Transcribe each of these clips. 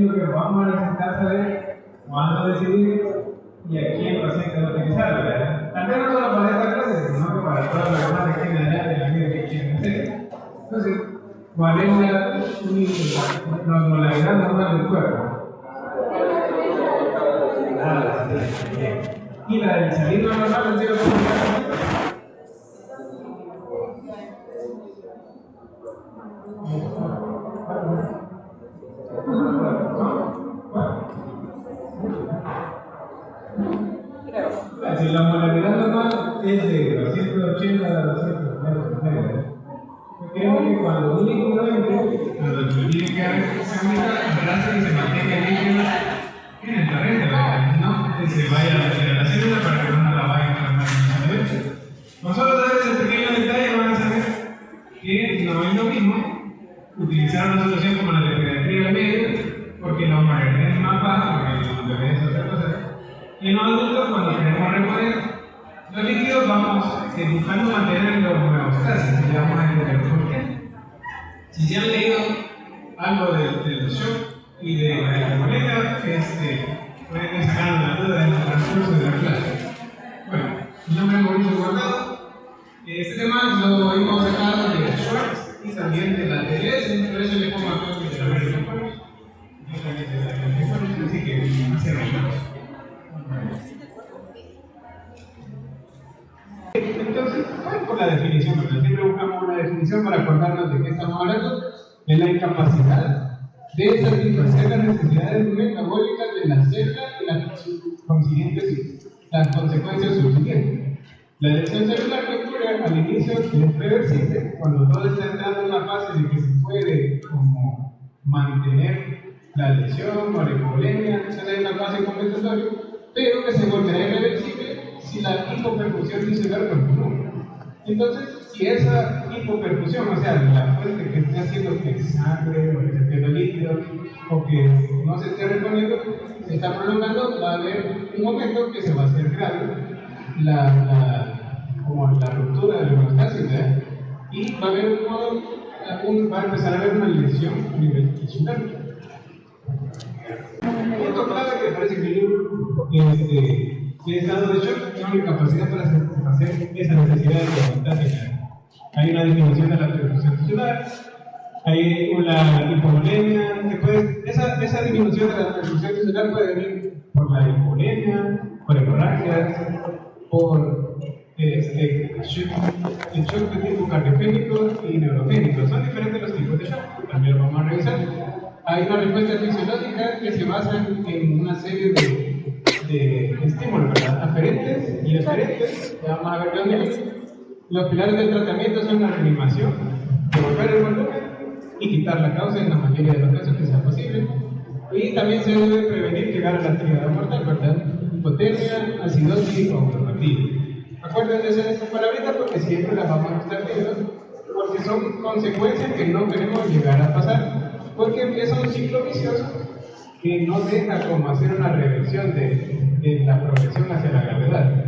único que vamos a necesitar saber cuándo decidir y a quién paciente utilizar, ¿verdad? Tal vez no solo para esta clase, sino que para todas las demás que tienen allá de la vida que quieren hacer. Entonces, ¿cuál es la normalidad normal del cuerpo? Y la del salir normal, ¿en serio? Si la modalidad normal es de 280 a 290, creemos que cuando un líquido entre, cuando tiene que haber se hace que se mantenga el líquido en el torrente, ¿verdad? No que se vaya a la célula para que uno la vaya a transformar en una leche. Nosotros a ese pequeño detalle van a saber que no es lo mismo utilizar una solución como la de pediatría al medio, porque la homogeneidad es más baja, porque los bebés es otra cosa. Y en los adultos, cuando queremos reponer los líquidos, vamos buscando mantener los homeostasis, y ya vamos a entender por qué. Si se han leído algo del shock y de la hipovolemia, pueden ir sacando la duda en el transcurso de la clase. Bueno, mi nombre es Mauricio Guardado. Este tema lo hemos sacado de Schwartz y también de la TLS, por eso le pongo acá que la American College. Yo también de la American College, así que cerramos. Entonces, ¿cuál es la definición? Porque siempre buscamos una definición para acordarnos de qué estamos hablando. Es la incapacidad de satisfacer las necesidades metabólicas de la célula y las consecuencias subsiguientes. La elección celular que ocurre al inicio es reversible, cuando todo está entrando en una fase de que se puede como mantener la lesión o la hipovolemia, esa es una fase compensatoria, pero que se volverá irreversible si la hipoperfusión tisular continúa. Entonces, si esa hipoperfusión, o sea, la fuente que esté haciendo que sangre o que se pierda líquido o que no se esté reponiendo, se está prolongando, va a haber un momento que se va a hacer grave, como la ruptura de la homeostasis, y va a haber va a empezar a haber una lesión a nivel tisular. Punto clave que parece que el estado de shock tiene incapacidad para satisfacer esa necesidad de homeostasis. Hay una disminución de la perfusión tisular, hay una hipovolemia, esa disminución de la perfusión tisular puede venir por la hipovolemia, por hemorragias, por el shock de tipo cardiogénico y neurogénico. Son diferentes los tipos de shock, también lo vamos a revisar. Hay una respuesta fisiológica que se basa en una serie de estímulos, ¿verdad? Aferentes y eferentes. Ya vamos a ver dónde. Los pilares del tratamiento son la reanimación, devolver el volumen y quitar la causa en la mayoría de los casos que sea posible. Y también se debe prevenir llegar a la actividad mortal, ¿verdad? Hipotermia, acidosis o clorofila. Acuérdense de estas palabritas porque siempre las vamos a estar viendo, porque son consecuencias que no queremos llegar a pasar, porque empieza un ciclo vicioso que no deja como hacer una reversión de la progresión hacia la gravedad.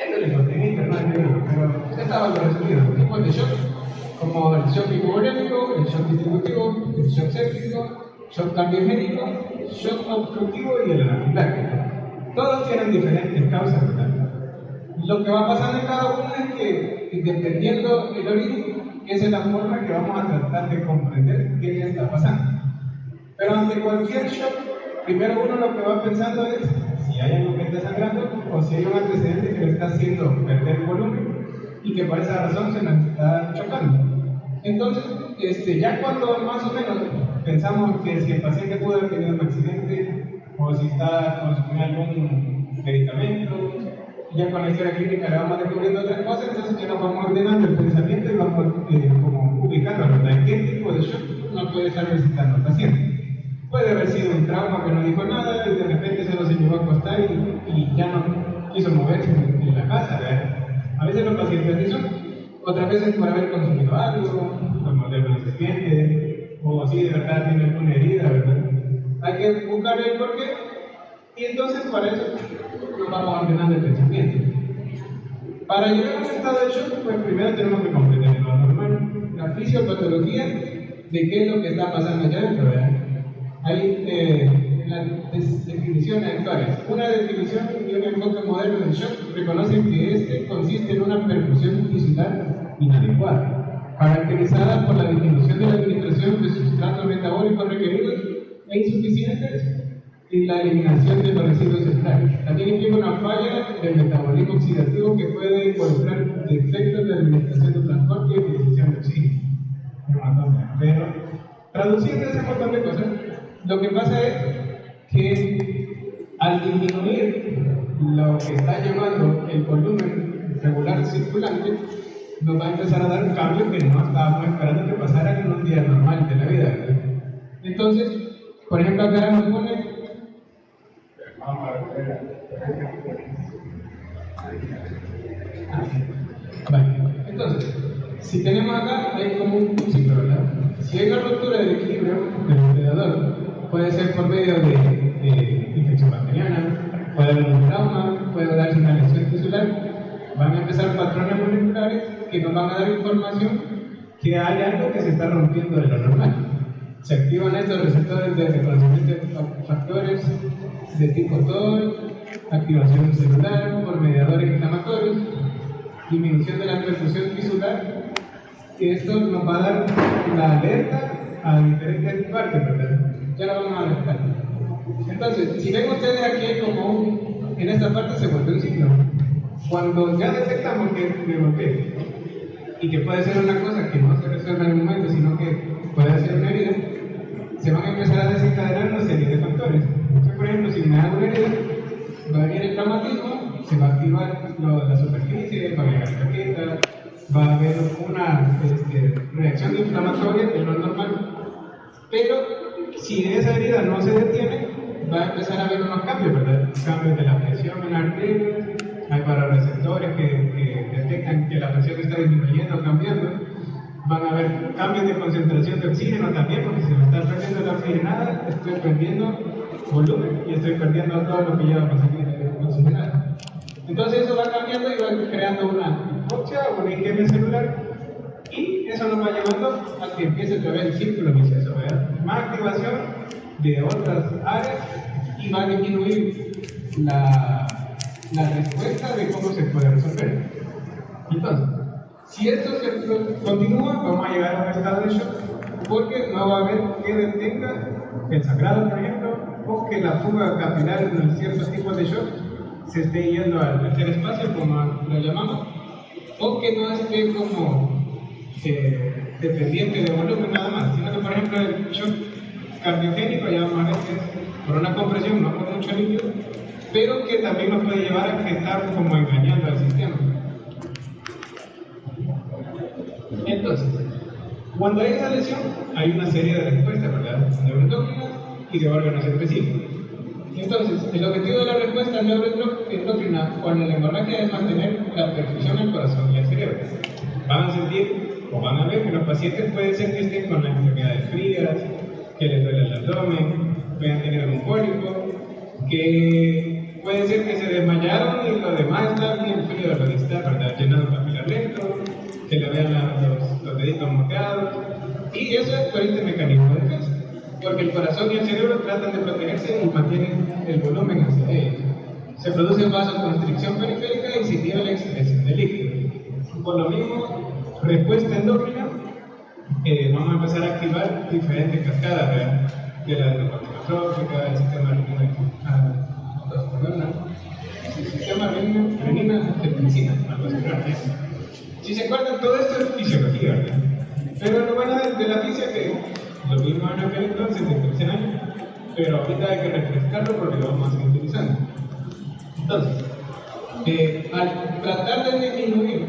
Esto lo encontré en internet, pero estaba lo resumido. Tipos de shock, como el shock hipovolémico, el shock distributivo, el shock séptico, shock cardiogénico, shock obstructivo y el anafiláctico. Todos tienen diferentes causas, ¿verdad? Lo que va pasando en cada uno es que, dependiendo del origen, esa es la forma que vamos a tratar de comprender qué le está pasando. Pero ante cualquier shock, primero uno lo que va pensando es si hay algo que está sangrando o si hay un antecedente que le está haciendo perder volumen y que por esa razón se nos está chocando. Entonces, ya cuando más o menos pensamos que si el paciente pudo haber tenido un accidente o si está consumiendo algún medicamento, ya con la historia clínica le vamos descubriendo otras cosas, entonces ya nos vamos ordenando el pensamiento y vamos como ubicando, ¿verdad? ¿En qué tipo de shock no puede estar necesitando el paciente? Puede haber sido un trauma que no dijo nada y de repente solo se llevó a acostar y ya no quiso moverse en la casa, ¿verdad? A veces los pacientes así son, otras veces por haber consumido algo, como de los serpientes, o si de verdad tiene alguna herida, ¿verdad? Hay que buscar el porqué y entonces para eso nos vamos ordenando el pensamiento. Para llegar a un estado de shock, pues primero tenemos que comprender lo normal, la fisiopatología de qué es lo que está pasando allá dentro, ¿verdad? Hay las definiciones hay varias. Una definición y un enfoque moderno del shock reconocen que este consiste en una perfusión tisular inadecuada, caracterizada por la disminución de la administración de sustratos metabólicos requeridos e insuficientes y la eliminación de los residuos celulares. También implica una falla del metabolismo oxidativo que puede involucrar defectos de administración de transporte y utilización de oxígeno. Pero, traduciendo ese montón de cosas, lo que pasa es que al disminuir lo que está llevando el volumen regular circulante, nos va a empezar a dar un cambio que no estábamos esperando que pasara en un día normal de la vida, ¿verdad? Entonces, por ejemplo, acá nos pone vale. Entonces, si tenemos acá, hay como un ciclo, ¿verdad? Si hay una ruptura del equilibrio del hospedador, puede ser por medio de infección bacteriana, puede haber un trauma, puede darse una lesión tisular, van a empezar patrones moleculares que nos van a dar información que hay algo que se está rompiendo de lo normal. Se activan estos receptores de reconocimiento de factores de tipo TOL, activación celular por mediadores inflamatorios, disminución de la perfusión tisular, que esto nos va a dar la alerta a diferentes partes, ¿verdad? Ya lo vamos a alertar. Entonces, si ven ustedes aquí en esta parte se vuelve un ciclo. Cuando ya detectamos que me golpeé y que puede ser una cosa que no se resuelve en el momento, sino que puede ser una herida, se van a empezar a desencadenar una serie de factores. Entonces, por ejemplo, si me hago una herida, va a venir el traumatismo, se va a activar la superficie, va a llegar la plaqueta, va a haber una reacción inflamatoria que no es normal. Pero si esa herida no se detiene, va a empezar a haber unos cambios, ¿verdad? Cambios de la presión en la arteria, hay parareceptores que detectan que la presión está disminuyendo o cambiando. Van a haber cambios de concentración de oxígeno también, porque si me está perdiendo la oxigenada, estoy perdiendo volumen y estoy perdiendo todo lo que lleva para salir oxigenada. Entonces eso va cambiando y va creando una hipoxia o una isquemia celular, y eso nos va llevando a que empiece otra vez el círculo vicioso, ¿verdad? Más activación de otras áreas y va a disminuir la respuesta de cómo se puede resolver. Entonces, si esto se continúa, vamos a llegar a un estado de shock, porque no va a haber que detenga el sangrado, por ejemplo, o que la fuga capilar en ciertos tipos de shock se esté yendo al tercer espacio, como lo llamamos, o que no esté como dependiente de volumen nada más, sino que, por ejemplo, el shock cardiogénico, ya vamos a ver que es por una compresión, no por mucho líquido, pero que también nos puede llevar a que estar como engañando al sistema. Entonces, cuando hay esa lesión, hay una serie de respuestas, ¿verdad? Neuroendocrinas y de órganos específicos. Entonces, el objetivo de la respuesta neuroendocrina con la hemorragia es mantener la perfusión al corazón y al cerebro. Van a sentir o van a ver que los pacientes pueden ser que estén con las enfermedades frías, que les duele el abdomen, pueden tener un cólico, que puede ser que se desmayaron y lo demás está bien frío, lo que está, ¿verdad? Llenado de capilar lento, que le vean los deditos moteados, y eso es por este mecanismo de defensa, porque el corazón y el cerebro tratan de protegerse y mantienen el volumen hacia ellos. Se produce vasoconstricción periférica y se inhibe la excreción de líquido. Por lo mismo, respuesta endócrina, vamos a empezar a activar diferentes cascadas, ¿verdad? De la endocorticotrófica, el sistema renina-angiotensina, algo así, ¿verdad? Si se acuerdan, todo esto es fisiología, ¿verdad? Pero lo bueno de la física es que lo mismo en aquel entonces, de 13 años, pero ahorita hay que refrescarlo porque lo vamos a seguir utilizando. Entonces, al tratar de disminuir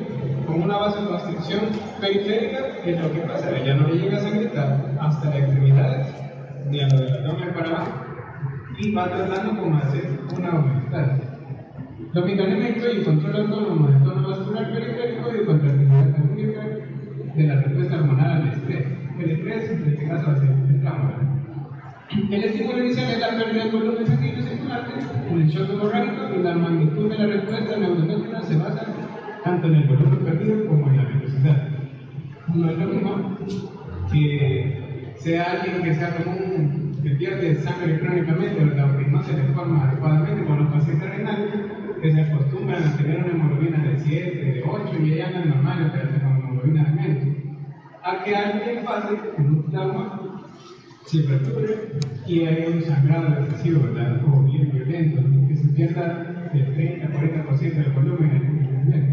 con una vasoconstricción periférica, es lo que pasa, ya no le llega a secretar hasta las extremidades, ni a lo del abdomen para abajo, y va tratando como de hacer una homeostasis. Los mecanismos y control autónomo del tono vascular periférico y de contractilidad cardíaca de la respuesta hormonal al estrés. El estrés, en este caso, va a ser el trauma. El estímulo inicial es la pérdida de volumen sanguíneo circulante, en el shock hemorrágico, y la magnitud de la respuesta neuroendocrina se basa tanto en el volumen perdido como en la velocidad. No es lo mismo que sea alguien que sea como un se pierde sangre crónicamente o no se le forma adecuadamente con los pacientes renales, que se acostumbran a tener una hemoglobina de 7, de 8 y ya andan normales, pero con hemoglobina de menos. A que alguien pase en un trauma, se fracture y hay un sangrado excesivo, ¿verdad? O bien violento, que se pierda el 30-40% del volumen en el mes.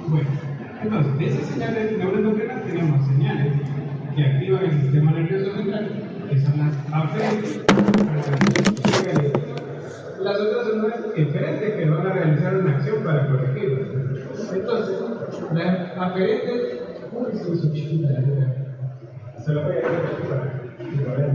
Bueno, entonces, de esas señales neuroendocrinas tenemos señales que activan el sistema nervioso central, que son las aferentes. Las otras son las eferentes, que van a realizar una acción para corregirlas. Entonces, las aferentes, se hizo chiquita la letra. Se lo voy a hacer aquí para que lo vean.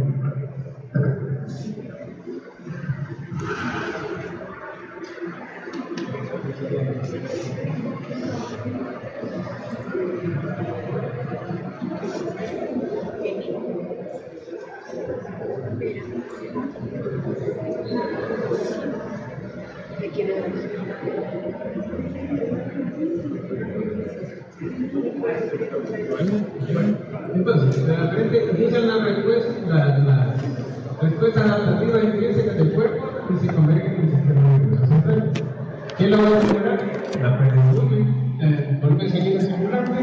Entonces, la frente utilizan las respuestas adaptativas intrínsecas del cuerpo y se convergen en el sistema nervioso central. ¿Qué lo va a generar? La pérdida de volumen sanguíneo circulante,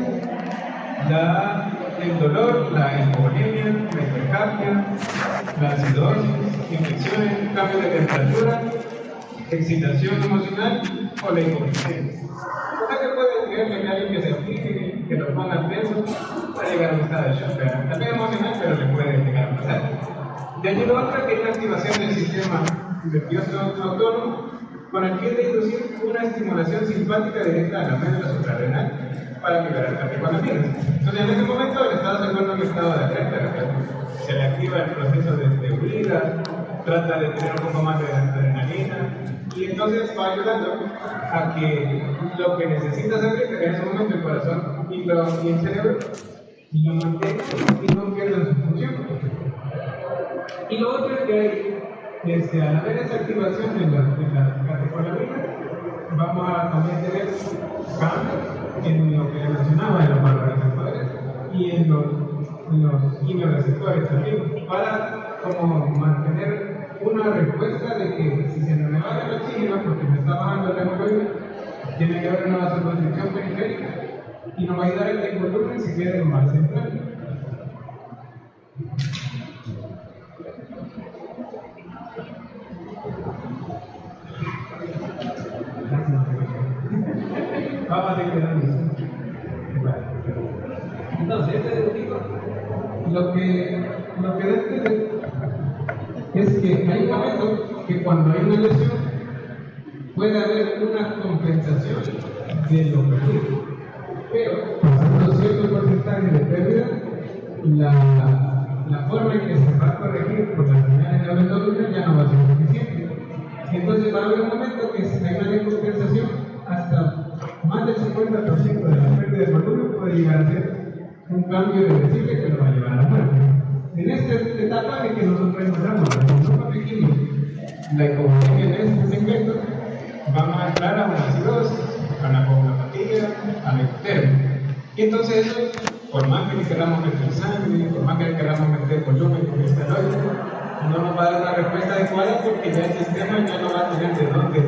el dolor, la hipovolemia, la hipercapnia, la acidosis, infecciones, cambio de temperatura, excitación emocional o la hipoglucemia. Usted puede creerle a alguien que se fije, que lo ponga tenso, para llegar a un estado de shock. También emocional, pero le puede llegar a pasar. De allí lo otro que es la activación del sistema nervioso autónomo con el fin de inducir una estimulación simpática directa a la médula suprarrenal para liberar catecolaminas. Entonces, en ese momento el estado se vuelve un estado de alerta, se le activa el proceso de huida, trata de tener un poco más de adrenalina y entonces va ayudando a que lo que necesita hacer en ese momento el corazón y el cerebro lo mantenga y no pierdan su función. Y lo otro es que al haber esa activación de la catecolamina, vamos a también tener cambios en lo que le mencionaba, en los barroreceptores y en los quimioreceptores también, para como mantener una respuesta de que si se nos baja el oxígeno porque me está bajando la hemoglobina, tiene que haber una vasoconstricción periférica y nos va a ayudar a que el volumen se quede más central. Vamos a seguir quedando. Entonces, este dibujito lo que da a entender es que hay un momento que cuando hay una lesión puede haber una compensación de lo perdido, pero pasando cierto porcentaje de pérdida, la forma en que se va a corregir por las señales de neuroendocrinas ya no va a ser suficiente. Entonces va a haber un momento que si hay una descompensación, hasta más del 50% de la pérdida de volumen puede llegar a ser un cambio irreversible que lo va a llevar a la muerte. En esta etapa es que nosotros encontramos, no corregimos la hipovolemia en este segmento, vamos a entrar a una acidosis, a una coagulopatía, a la hipotermia. Y entonces eso, por más que le queramos meter sangre, por más que le queramos meter volumen con esteroides, no nos va a dar una respuesta adecuada porque ya el sistema ya no va a tener de dónde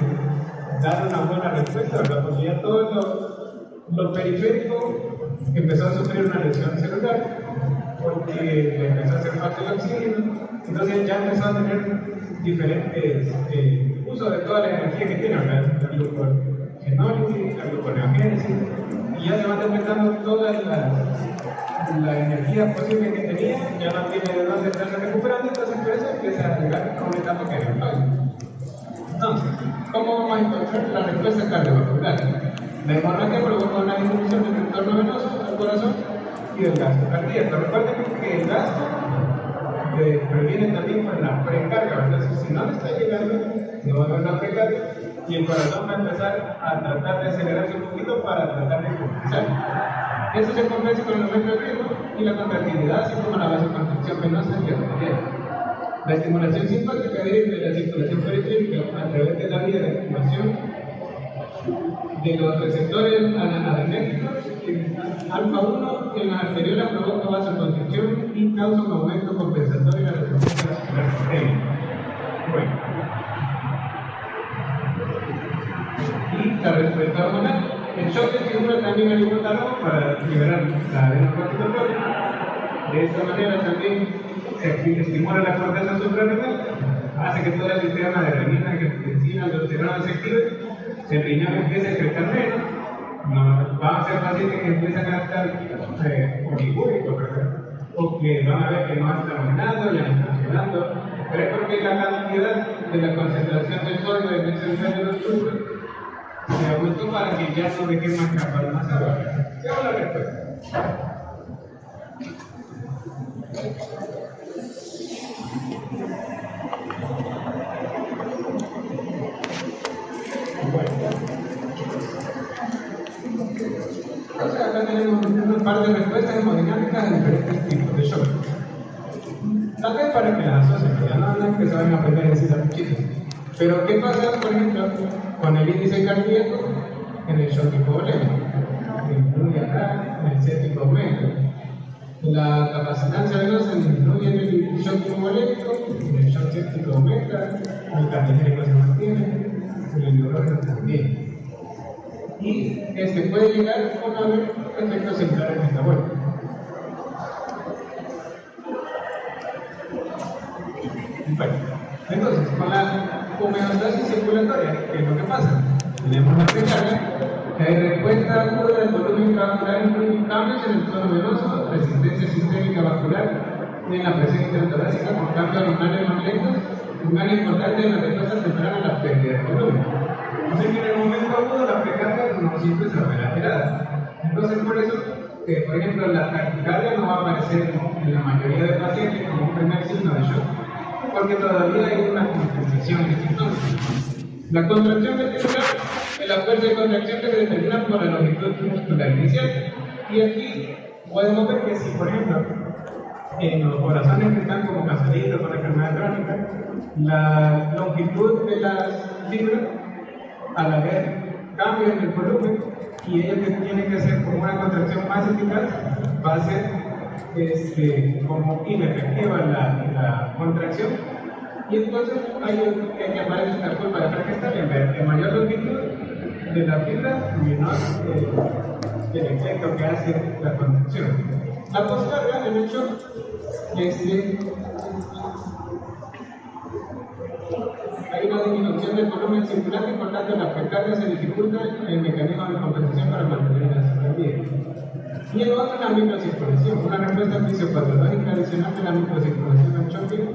dar una buena respuesta, ¿verdad? Porque ya todo lo periférico empezó a sufrir una lesión celular porque le empezó a hacer falta el oxígeno, entonces ya empezó a tener diferentes usos de toda la energía que tiene, ¿verdad? La glucogenólisis, la gluconeogénesis, y ya se va despertando toda la energía posible que tenía, ya no tiene de dónde estarse recuperando, entonces por eso empieza a llegar a una etapa que es. Entonces, ¿cómo vamos a encontrar la respuesta cardiovascular? La hemorragia provoca una disminución del entorno venoso del corazón y del gasto cardíaco. Recuerden que el gasto previene también con la precarga, entonces si no le está llegando, no va a haber una precarga y el corazón va a empezar a tratar de acelerarse un poquito para tratar de compensar. Eso se compensa con el aumento del ritmo y la contractilidad, así como la vasoconstricción venosa y arterial. La estimulación simpática deriva de la circulación periférica a través de la vía de activación de los receptores adrenérgicos, alfa 1 en la arteriola provoca vasoconstricción y causa un aumento compensatorio en la respuesta vascular sistémica. Bueno, y la respuesta hormonal. El shock estimula también el hipotálamo para liberar la adenocorticotropa. De esta manera también se estimula la corteza suprarrenal, hace que todo el sistema de renina, angiotensina, aldosterona se active, el riñón empieza a excretar menos, no, van a ser pacientes que empiezan a estar oligúricos, o que van a ver que no están orinando, ya no están sudando, pero es porque la cantidad de la concentración del sodio en ese nivel de los túbulos se aumentó para que ya no deje más escapar más agua. Veamos la respuesta. Entonces acá tenemos un par de respuestas hemodinámicas de diferentes tipos de shock. Tal vez para que las asocien, ya no es que se vayan a aprender a decir muchísimo. Pero ¿qué pasa, por ejemplo, con el índice cardíaco en el shock hipovolémico? Disminuye acá, en el séptico aumento. La capacitancia venosa disminuye en el shock hipovolémico, en el shock séptico aumenta, el cardíaco se mantiene, el neurógeno también. Y puede llegar a haber efectos secundarios metabólicos. Bueno, entonces, con la homeostasis circulatoria, ¿qué es lo que pasa? Tenemos la precarga, que hay respuesta aguda del volumen intravascular en cambios en el tono venoso, resistencia sistémica vascular en la presión intratorácica con cambios hormonales más lentos, un área importante en la respuesta temprana a la pérdida de volumen. Así que en el momento agudo la precarga no siempre se va a ver alterada. Entonces, por eso, por ejemplo, la taquicardia no va a aparecer en la mayoría de pacientes como un primer signo de shock, porque todavía hay una compensación de síntomas. La contracción ventricular es la fuerza de contracción que se determina por la longitud muscular inicial. Y aquí podemos ver que si, por ejemplo, en los corazones que están como casaditos con enfermedad crónica, la longitud de las fibras a la vez cambia en el volumen y ello que tiene que ser como una contracción más eficaz va a ser como inefectiva la contracción, y entonces hay que aparece una curva de Frankenstein en vez de mayor longitud de la fibra menor el efecto que hace la contracción. La poscarga en el shock hay una disminución del volumen circulante y por tanto la precarga se dificulta el mecanismo de compensación para mantener la circulación. Y el otro es la microcirculación, una respuesta fisiopatológica adicional de la microcirculación al choque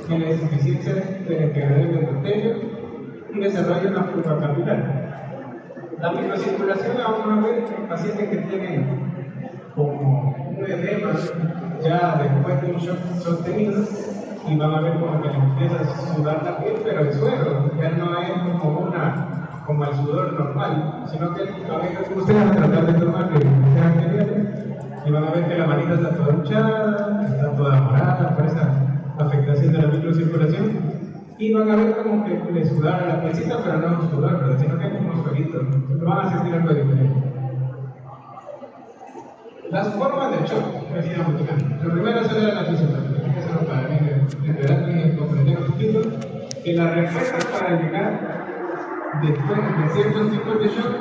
en la insuficiencia del integrador del endotelio y desarrolla una curva capilar. La microcirculación la vamos a ver en pacientes que tienen como un edema ya después de un shock sostenido, y van a ver como que les empieza a sudar la piel, pero el suero ya no es como el sudor normal, sino que a veces ustedes van a tratar de tomar que sean anteriores y van a ver que la manita está toda hinchada, está toda morada por esa afectación de la microcirculación, y van a ver como que le sudaron la pielcita, pero no es un sudor, sino que es como un suerito, van a sentir algo diferente. Las formas de shock, lo primero es la fisiopatología, eso es para mí de comprender un poquito, que la respuesta para llegar después de ciertos tipos de shock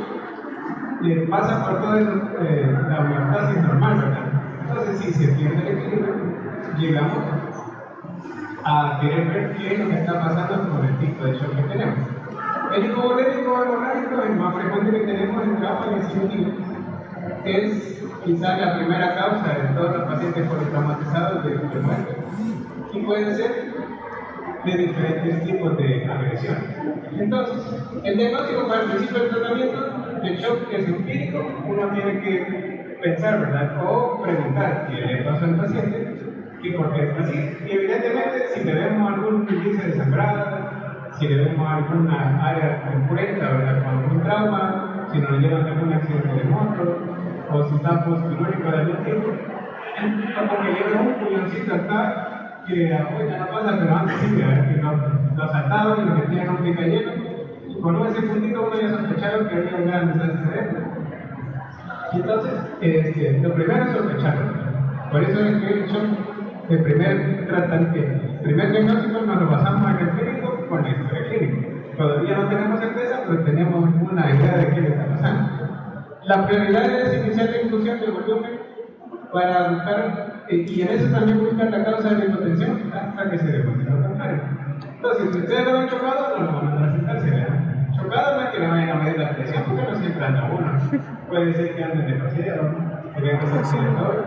pasa por toda la homeostasis normal, ¿verdad? Entonces, si se pierde el equilibrio, llegamos a querer ver qué es lo que está pasando con el tipo de shock que tenemos. El hipovolémico hemorrágico, el más frecuente que tenemos en causa de es quizás la primera causa de todos los pacientes politraumatizados de muerte, y puede ser de diferentes tipos de agresión. Entonces, el diagnóstico para el principio del tratamiento del shock es empírico. Uno tiene que pensar, ¿verdad? O preguntar qué le pasó al paciente y por qué es así. Y evidentemente, si le vemos algún índice de sangrado, si le vemos alguna área concurrenta, ¿verdad? Con algún trauma, si nos llevan a algún accidente de moto, o si está postquirúrgico de algún tipo, como que lleva un puñoncito acá que hoy ya no pasa, pero antes sí, que lo saltaban y lo que tienen un pica lleno, con ese puntito uno ya sospecharon que había un gran antecedente. Y entonces, lo primero es sospecharlo. Por eso es que el primer diagnóstico nos lo basamos en el clínico con la historia clínica. Todavía no tenemos certeza, pero tenemos una idea de qué le está pasando. La prioridad es iniciar la inclusión del volumen para buscar, y en eso también buscar la causa de la hipotensión hasta que se demuestre lo contrario. Entonces, si ustedes lo han chocado, no lo van a presentarse, ¿verdad? Chocado no es que le vayan a medir la presión, porque no siempre anda uno. Puede ser que anden demasiado, que vengan a acelerador,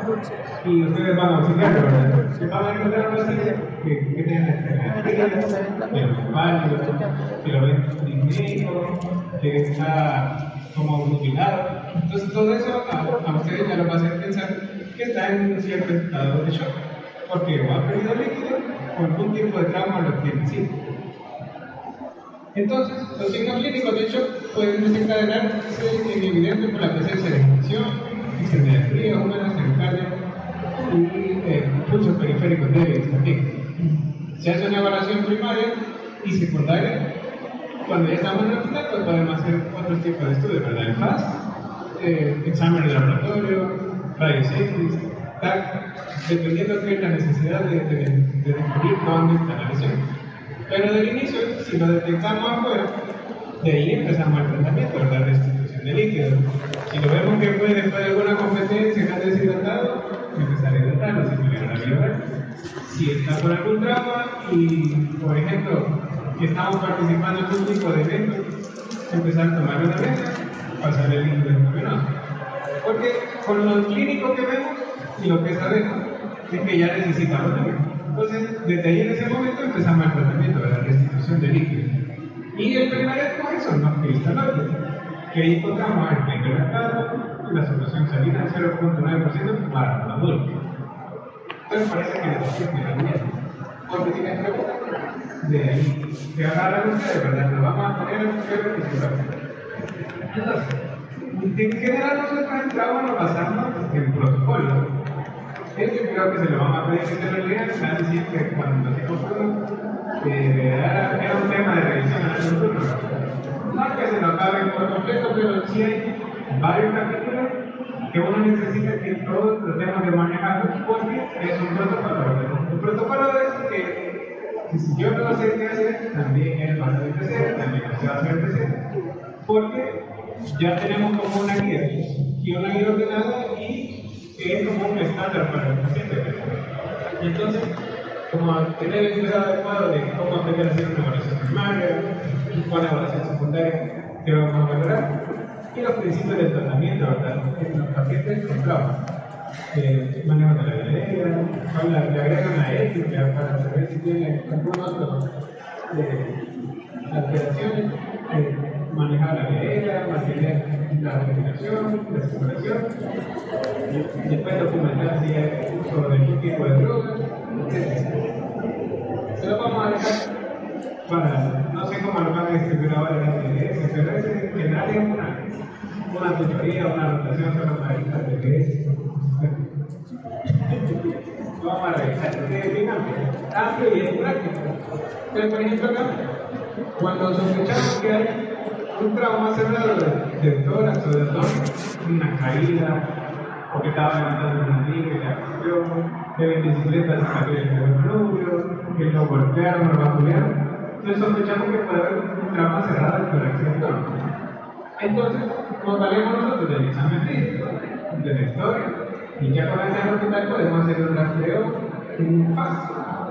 y ustedes van a auxiliar, ¿verdad? Que van a encontrar una silla que tenga enfermedad, que es válido, que lo ven disminuido, que está como mutilado. Entonces, todo eso a ustedes ya lo va a hacer pensar que está en un cierto estado de shock, porque o ha perdido líquido o algún tipo de trauma lo tiene encima. Entonces, los signos clínicos de shock pueden desencadenarse en evidente por la presencia de infección, extremidades frías, húmedas, taquicardia y pulsos periféricos débiles también. Se hace una evaluación primaria y secundaria. Cuando ya estamos en el final, pues podemos hacer otros tipos de estudios, ¿verdad? El FAST, examen de laboratorio, rayos X, dependiendo de la necesidad de descubrir dónde está la lesión. Pero del inicio, si lo detectamos afuera, de ahí empezamos el tratamiento, la restitución de líquido. Si lo vemos que puede después de alguna competencia que ha deshidratado, empezar a hidratarlo, si tuviera la vía oral. Si está por algún trauma y, por ejemplo, que estamos participando en un tipo de evento, empezar a tomar una mesa, pasar el líquido endovenoso. Porque con lo clínico que vemos y lo que sabemos, es que ya necesitamos también. Entonces, desde ahí en ese momento empezamos el tratamiento de la restitución de líquido. Y el primer escoge son los cristaloides, que ahí encontramos el clorhidrato y la solución salina 0.9% para los adultos. Entonces parece que necesito la mía. Porque si me preguntan, de ahí se agarran ustedes, ¿verdad? Lo vamos a poner en el cerebro y se va a hacer. Entonces, en general nosotros en trauma nos basamos en protocolos. Eso creo que se lo van a pedir que se lo lean, van a decir que cuando los psicólogos era un tema de revisión a nosotros. No que se lo acaben por completo, pero sí hay varios capítulos que uno necesita que todos los temas de manejarlos porque es un protocolo. El protocolo es que si yo no sé qué hacer, también él va a saber qué hacer, también usted va a saber qué hacer, porque ya tenemos como una guía y una guía ordenada y que es como un estándar para el paciente. Y entonces, como tener el cuidado adecuado de cómo aprender a hacer una evaluación primaria, cuál evaluación secundaria que vamos a valorar, y los principios del tratamiento, ¿verdad? En los pacientes con trauma. Manejo de la galera, le agregan la ética para saber si tiene algún otro alteraciones, manejar la galera, mantener la ventilación, la circulación, después documentar si hay uso de qué tipo de drogas, etc. Se lo vamos a dejar para, no sé cómo lo van a distribuir ahora en la TDS, pero es en general es una tutoría, una anotación solo para evitar TDS. Vamos a revisar, es bien amplio y es práctico. Entonces, por ejemplo, acá, cuando sospechamos que hay un trauma cerrado de tórax o de abdomen, una caída, o que estaba levantando una liga y la cuestión, que en bicicleta se cayó el manubrio, que lo golpearon o lo vacunaron. Entonces sospechamos que puede haber un trauma cerrado de tórax y abdomen. Entonces, nos valemos nosotros del examen físico, de la historia, y ya con el hospital podemos hacer un rastreo en FAST,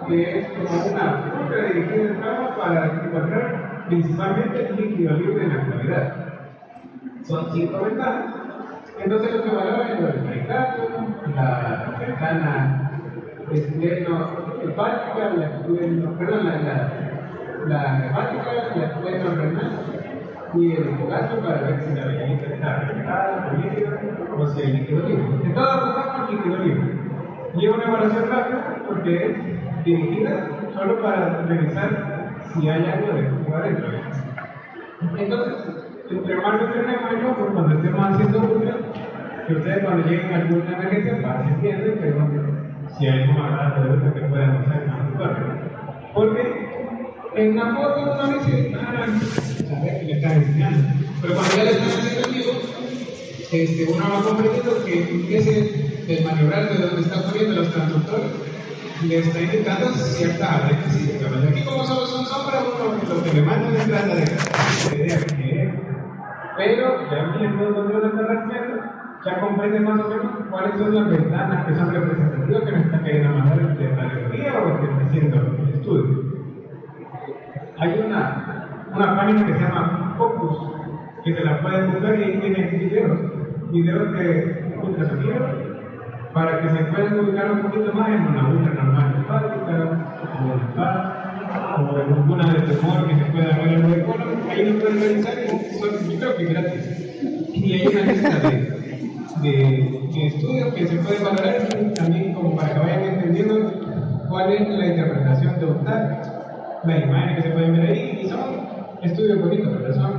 que es como una ruta dirigida de trauma para encontrar principalmente el líquido libre en la actualidad. Son 5 ventanas. Entonces lo que valora es el pericardio, la ventana espleno-hepática, la hepática, la espleno-renal y el hipogasto para ver si la vejiga está recargada con líquido o si hay líquido libre. En todas buscamos líquido libre. Y es una evaluación rápida porque es dirigida solo para revisar si hay algo de jugo adentro. Entonces, entre más lo tenemos en ojo, cuando estemos haciendo ultra, que ustedes cuando lleguen a alguna emergencia, para se entienden, pero si hay un aparato de ultra que puedan usar en el cuerpo. Porque En una foto uno dice, sabes que le están enseñando. Pero cuando ya le están haciendo el vivo, uno va comprendiendo que el maniobrar de donde están poniendo los transductores le está indicando cierta área específica. Aquí como solo son sombras, lo que le mandan es trata de idea que es. Pero ya viendo donde uno está rastreando, ya comprende más o menos cuáles son las ventanas que son representativas que nos está queriendo mandar de la teoría o que está haciendo el estudio. Hay una página que se llama Focus, que se la pueden buscar y ahí tienen videos de ultrasonido para que se puedan ubicar un poquito más en una ultra normal hepática, o en alguna de temor que se pueda ver en el colon. Ahí lo pueden revisar y yo creo que es gratis. Y hay una lista de estudios que se pueden valorar también como para que vayan entendiendo cuál es la interpretación de OCTAV. Las imágenes que se pueden ver ahí, y son estudios bonitos, pero son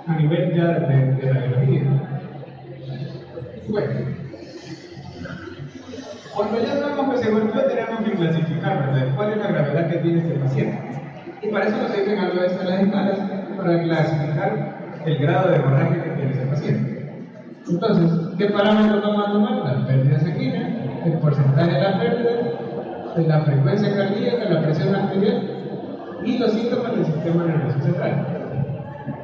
a nivel ya de la biología. Bueno, cuando ya sabemos que se golpeó, tenemos que clasificar, ¿verdad?, cuál es la gravedad que tiene este paciente. Y para eso nos sirven a veces las escalas para clasificar el grado de hemorragia que tiene ese paciente. Entonces, ¿qué parámetros vamos a tomar? La pérdida sanguínea, el porcentaje de la pérdida, la frecuencia cardíaca, la presión arterial y los síntomas del sistema nervioso central.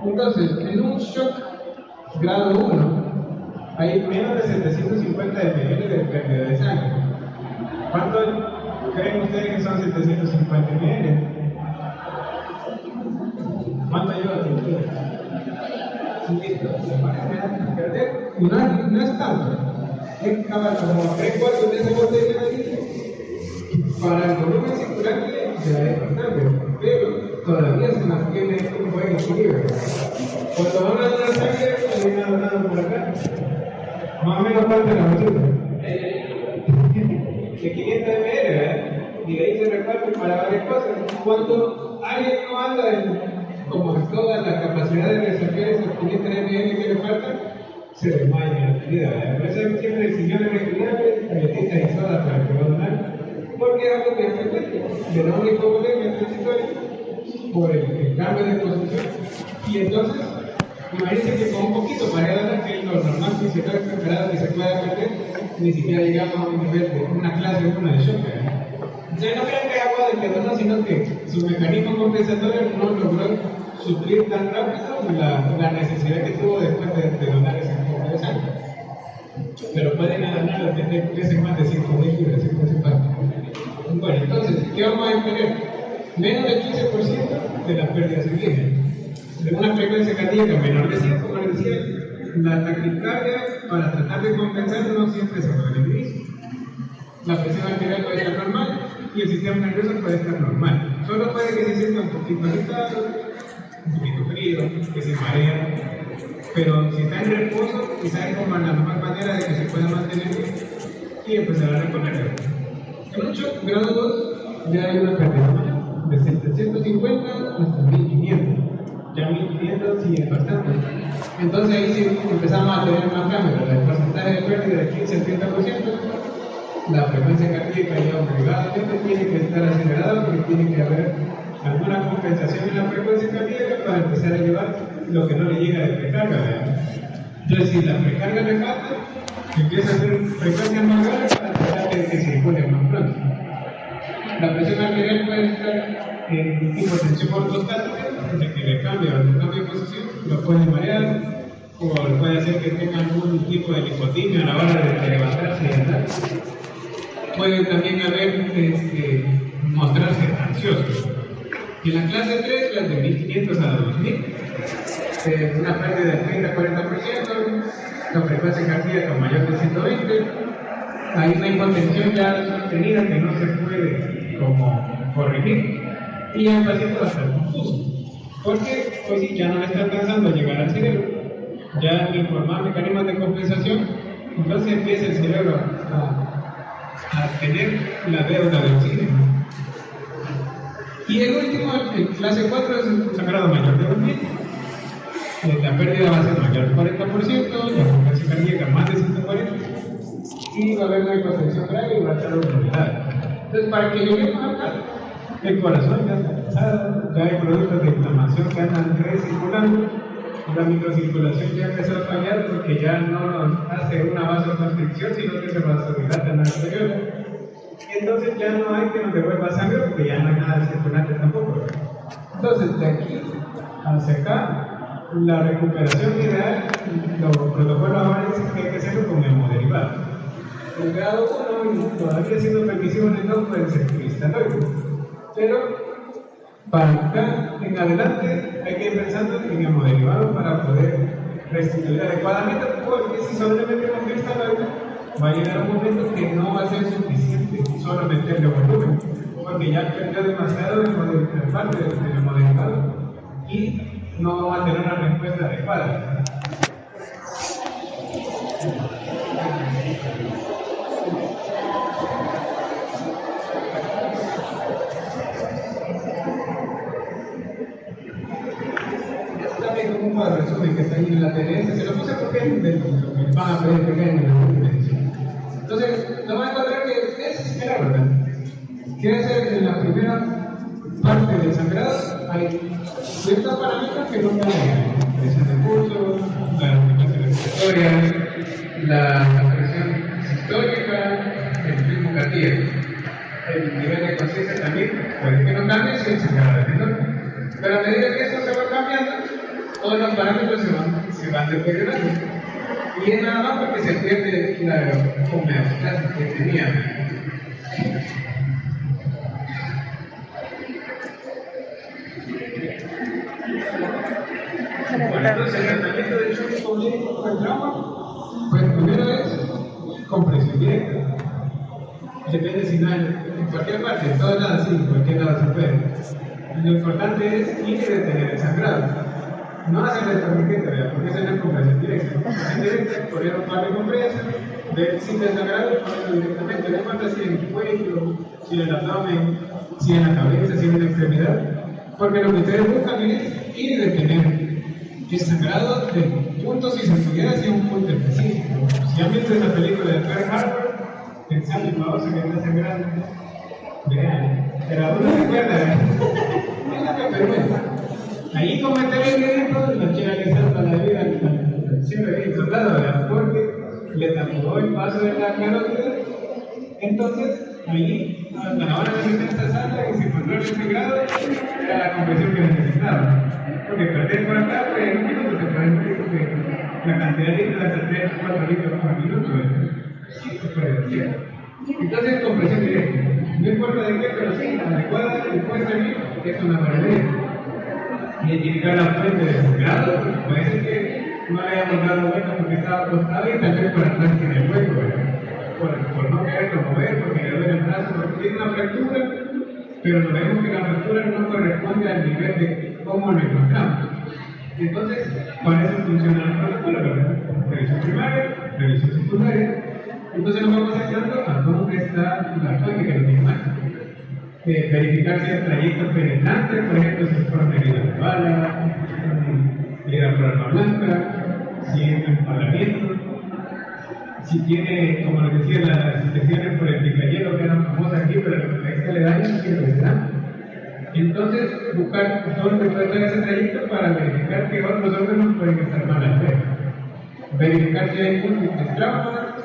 Entonces, en un shock grado 1 hay menos de 750 ml de pérdida de sangre. ¿Cuánto creen ustedes que son 750 ml? ¿Cuánto lleva tu ustedes? No es tanto. Es como 3/4 de esa botella de litro. Para el volumen circulante ya es bastante, pero todavía se mantiene un buen equilibrio. Cuando van a donar sangre, también han donado por acá. Más o menos parte de la botella. De 500 ml, ¿verdad? Y de ahí se reparte para varias cosas. Cuando alguien no anda como toda la capacidad de resolver esos 500 ml que le faltan, se desmaya en la actividad, ¿verdad? Por eso siempre el señor es requiriable, galletita y soda para que va a donar. Porque es algo que es frecuente, de no hipovolemia transitoria por el cambio de posición. Y entonces, imagínense que con un poquito para dar que lo normal principal esperado que se pueda perder, ni siquiera llegamos a un nivel de una clase 1 de shock. Entonces, no crean que es agua del que no, sino que su mecanismo compensatorio no logró suplir tan rápido la necesidad que tuvo después de donar ese poco de sangre. Pero pueden donar desde peces más de 5.000 libras, si fuese parte. Bueno, entonces, ¿qué vamos a tener? Menos del 15% de las pérdidas sanguíneas. De una frecuencia cardíaca menor de 100, como les decía, la taquicardia, para tratar de compensar, no siempre se puede medir. La presión arterial puede estar normal y el sistema nervioso puede estar normal. Solo puede que se sienta un poquito agitado, un poquito frío, que se marea. Pero si está en reposo, quizás es como la mejor manera de que se pueda mantener y empezar a reponer. En un shock grado 2 ya hay una pérdida de 750 hasta 1500. Ya 1500 sí es bastante. Entonces ahí sí empezamos a tener una cámara. El porcentaje de pérdida de 15 al 30%. La frecuencia cardíaca ya obligadamente tiene que estar acelerada porque tiene que haber alguna compensación en la frecuencia cardíaca para empezar a llevar lo que no le llega de precarga. Entonces, si la precarga le falta, empieza a hacer frecuencias más grandes para tratar de que circule más pronto. La presión arterial puede estar en hipotensión ortostática, de que le cambia o no cambia de posición, lo puede marear o puede hacer que tenga algún tipo de nicotina a la hora de levantarse y andar. Puede también mostrarse ansioso. Y en la clase 3, las de 1500 a 2000, una pérdida del 30-40%, la frecuencia cardíaca mayor de 120, hay una hipotensión ya sostenida que no se puede como corregir, y el paciente va a estar confuso, porque pues sí, ya no le está alcanzando a llegar al cerebro, ya informar mecanismos de compensación, entonces empieza el cerebro a tener la deuda de oxígeno. Y el último, en clase 4, es un sangrado mayor de 2000. La pérdida va a ser mayor del 40%, la frecuencia cardíaca más de 140, y va a haber una hipotensión grave y va a estar oblongada. Entonces, para que lleguemos acá, El corazón ya está cansado, ya hay productos de inflamación que andan recirculando, la microcirculación ya empezó a fallar porque ya no hace una vasoconstricción, sino que se vasodilata en la arteriola. Entonces ya no hay que nos devuelva sangre porque ya no hay nada circulante tampoco. Entonces, de aquí hacia acá, la recuperación ideal, los protocolos ahora dicen que hay que hacerlo con hemoderivados. El grado 1, y todavía siendo permisivo en el 2, puede ser cristaloide. Pero para acá en adelante hay que ir pensando en hemoderivados para poder restituir adecuadamente, porque si solo le metemos cristaloide, va a llegar un momento que no va a ser suficiente solo meterle volumen, porque ya perdió demasiado de parte del hemoderivados y no va a tener una respuesta adecuada. También como un resumen que está ahí en la TNS, se lo puse porque es van a pedir pequeño. Entonces, nos va a encontrar que es esperar, ¿verdad? Quiere ser en la primera parte del sangrado, hay ciertos parámetros que no cambian. Presión de pulso, la respiración respiratoria, la presión sistólica, el ritmo cardíaco. El nivel de conciencia también puede que no cambie si el sangrado es menor. Pero a medida que esto se va cambiando, todos los parámetros se van deteriorando. Y es nada más porque se pierde la homeostasis que tenía. Bueno, entonces el tratamiento del shock hipovolémico con trauma, pues primero es compresión directa. Depende si no en cualquier parte, en todos lados, sí, en cualquier lado se puede. Lo importante es ir y detener el sangrado. No hacer el torniquete, ¿verdad? Porque esa no es compresión directa. Compresión directa es poner un par de compresas, ver si te sangrado y ponerlo directamente. No importa si en el cuello, si en el abdomen, si en la cabeza, si en la extremidad. Porque lo que ustedes buscan es ir y detener el sangrado de puntos y si pudiera hacia un punto específico. Si han visto esa película de Pearl Harbor, pensando en la osa que está sangrando, vean, pero uno recuerda, es la que permite. Ahí comete el riesgo, la chica que salva la vida, siempre hay soldado, ¿verdad? Porque le tapó el paso de la carótida. Entonces, ahí, a la hora de meter esta sala y se encontró el sangrado, era la compresión que necesitaba. Porque perder por acá, pues en un minuto se puede decir que la cantidad de litros hasta 3 o 4 litros por minuto, sí se puede decir. Entonces, compresión directa. No importa de qué, pero sí, la adecuada que puede servir es una maravilla. Identificar la fuente de sangrado, puede ser que no le hayamos dado vuelta porque estaba acostado y tal vez por atrás tiene el hueco, por no quererlo mover, porque le duele el brazo, porque tiene una fractura, pero nos vemos que la fractura no corresponde al nivel de cómo lo encontramos. Entonces, para eso funciona el protocolo, ¿verdad? Revisión primaria, revisión secundaria. Entonces nos vamos acercando a dónde está la fuente que no tiene más. Verificar si el trayecto penetrante, por ejemplo, si es por una herida de bala, herida por arma blanca, si es un empalamiento, si tiene, como les decía, las infecciones por el picayelo que eran famosas aquí, pero el país le daño, sí lo será. Entonces, buscar dónde puede estar ese trayecto para verificar que otros órganos pueden estar mal al ver. Verificar si hay múltiples traumas,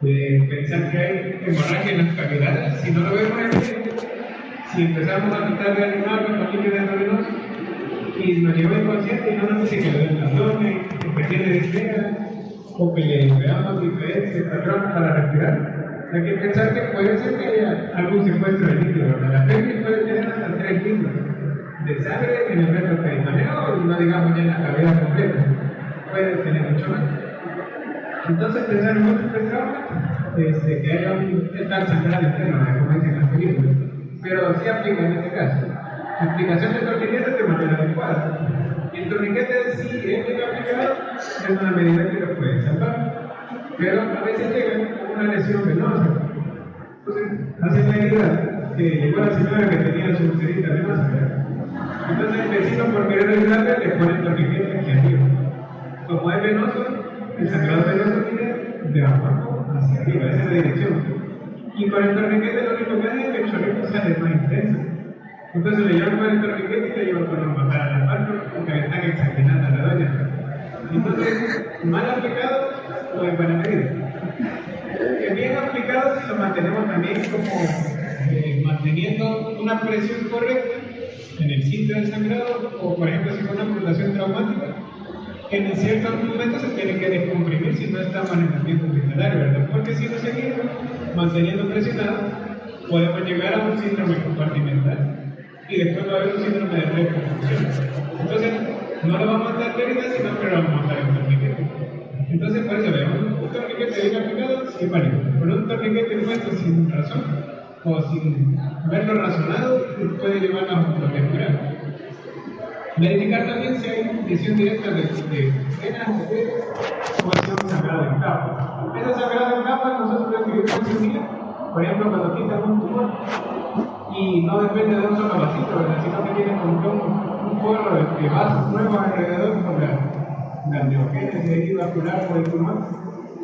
pensar que hay hemorragia en las cavidades, si no lo vemos en si empezamos a tratar de animarlo con líquido endovenoso y nos lleva inconsciente y no nos dice que le den abdomen, que tiene dislea o que le veamos diferentes patrones para respirar, hay que pensar que puede ser que haya algún secuestro de líquido. La pelvis puede tener hasta 3 litros de sangre en el retroperitoneal y no digamos ya en la cavidad completa, puede tener mucho más. Entonces pensar en múltiples traumas, que haya un tal sangrado interno, como dicen las películas. Pero sí aplica en este caso. La aplicación del torniquete de manera adecuada. Y el torniquete sí es bien aplicado, es una medida que lo puede salvar. Pero a veces llega una lesión venosa. Entonces, hacen la idea que llegó la señora que tenía su ulcerita venosa. Entonces el vecino, por querer ayudarle, le pone el torniquete aquí arriba. Como es venoso, el sangrado venoso viene de abajo hacia arriba, esa es la dirección. Y con el torniquete lo único que hace es que el chorrito sale más intenso. Entonces le llevan con el torniquete y le llevan con los matar a la par porque le están examinando a la doña. Entonces, mal aplicado, no es buena medida. Bien aplicado, lo mantenemos también como manteniendo una presión correcta en el sitio del sangrado, o por ejemplo, si fue una amputación traumática, que en ciertos momentos se tiene que descomprimir si no estamos en el ambiente hospitalario, ¿verdad? Porque si no seguimos manteniendo presionado, podemos llegar a un síndrome compartimental y después va a haber un síndrome de repercusión. Entonces, no lo vamos a mandar herida, sino que lo vamos a mandar en torniquete. Entonces, por eso veamos un torniquete bien aplicado, sí es válido. Pero un torniquete puesto sin razón o sin haberlo razonado puede llevar a un problema grave. Verificar también si hay lesión directa de venas, o si es un sangrado en capa. Ese sangrado en capa nosotros lo escribimos en día, por ejemplo, cuando quitan un tumor y no depende de un solo vasito, ¿verdad? Sino que tiene como un forro de vasos nuevos alrededor con la neogénesis ahí vascular por el tumor.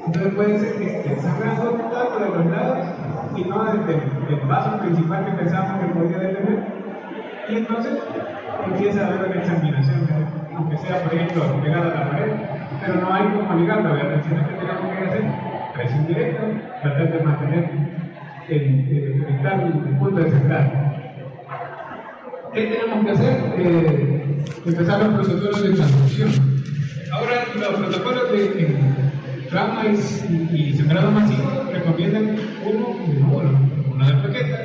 Entonces puede ser que esté sangrando tanto de los lados y no del vaso principal que pensamos que podría detener. Y entonces empieza a haber una examinación, aunque sea, por ejemplo, pegada a la pared, pero no hay como ligarlo, ¿verdad? Sino que tenemos que hacer presión directa, tratar de mantener el punto de sangrado. ¿Qué tenemos que hacer? Empezar los protocolos de transfusión. Ahora, los protocolos de trauma y sangrado masivo recomiendan uno de plaquetas,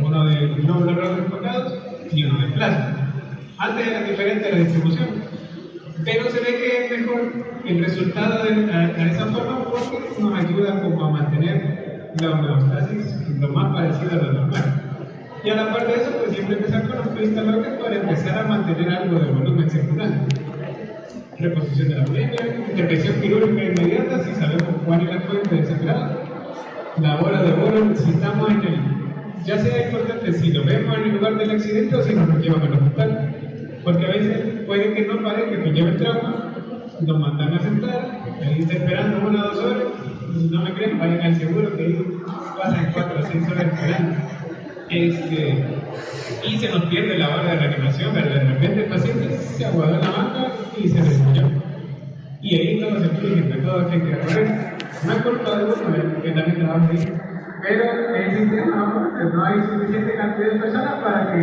uno de glóbulos rojos enfocados y uno de plasma. Antes era diferente la distribución, pero se ve que es mejor el resultado de esa forma porque nos ayuda como a mantener la homeostasis lo más parecido a lo normal. Y a la par de eso, pues siempre empezar con los cristalones para empezar a mantener algo de volumen circulante. Reposición de la anemia, intervención quirúrgica inmediata si sabemos cuál es la fuente de sangrado, la hora de vuelo, si estamos en el, ya sea importante si lo vemos en el lugar del accidente o si nos lo llevan al hospital, porque a veces puede que no parezca que lleve el trauma, nos mandan a sentar, ahí está esperando 1 o 2 horas, y si no me creen, vayan al seguro que ahí pasan 4 o 6 horas esperando. Y se nos pierde la hora de reanimación, ¿verdad? De repente el paciente se aguadó en la banca y se desmayó. Y ahí todo se explica, todo hay que correr. No es culpa de uno, que también trabaja ahí. Pero en el sistema no hay suficiente cantidad de personas para que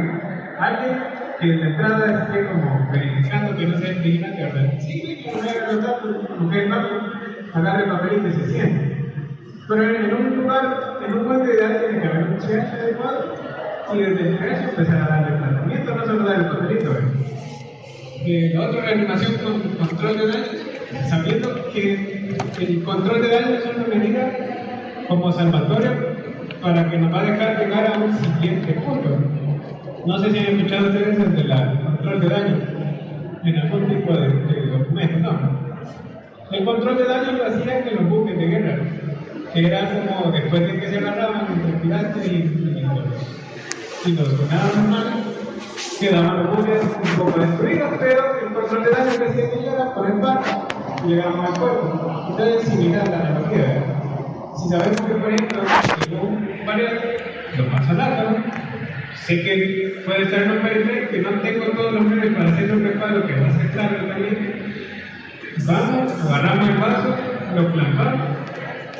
alguien que en la entrada esté como verificando que no sea indignante, ¿verdad? Sí, que no me haga notar, porque el papi agarre el papel y que se siente. Pero en un lugar, en un puente ideal tiene que haber un CH adecuado y desde el CH empezar a darle tratamiento, no solo darle el papelito. La otra reanimación con control de daño, sabiendo que el control de daño es una medida como salvatoria para que nos va a dejar llegar a un siguiente punto. No sé si han escuchado ustedes el del control de daño en algún tipo de documento, no. El control de daño lo hacían en los buques de guerra, que era como después de que se agarraban entre piratas y los soldados normales, quedaban los buques un poco destruidos, pero el control de daño que hacía que era por el barco, llegamos al puerto. Entonces es similar la analogía, ¿verdad? Si sabemos que, por ejemplo, en un variable lo paso al lado, sé que puede estar en un periférico que no tengo todos los medios para hacer un reparo que va a ser claro también. Vamos, agarramos el vaso, lo plantamos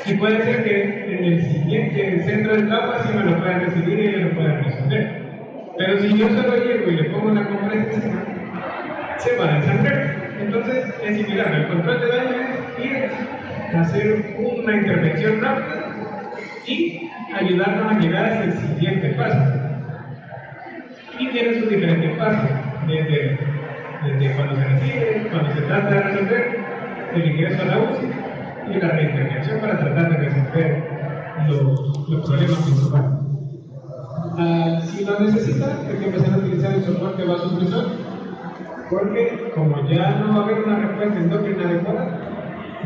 y puede ser que en el siguiente centro del trauma sí me lo puedan recibir y ellos lo puedan resolver. Pero si yo solo llego y le pongo una compresa encima, se va a desangrar. Entonces es similar, el control de daño es ir a hacer una intervención rápida y ayudarnos a llegar hasta el siguiente paso. Y tiene sus diferentes pasos, desde cuando se recibe, cuando se trata de resolver, el ingreso a la UCI y la reintervención para tratar de resolver los problemas principales. Si lo necesita, hay que empezar a utilizar el soporte vasopresor, porque como ya no va a haber una respuesta endocrina adecuada,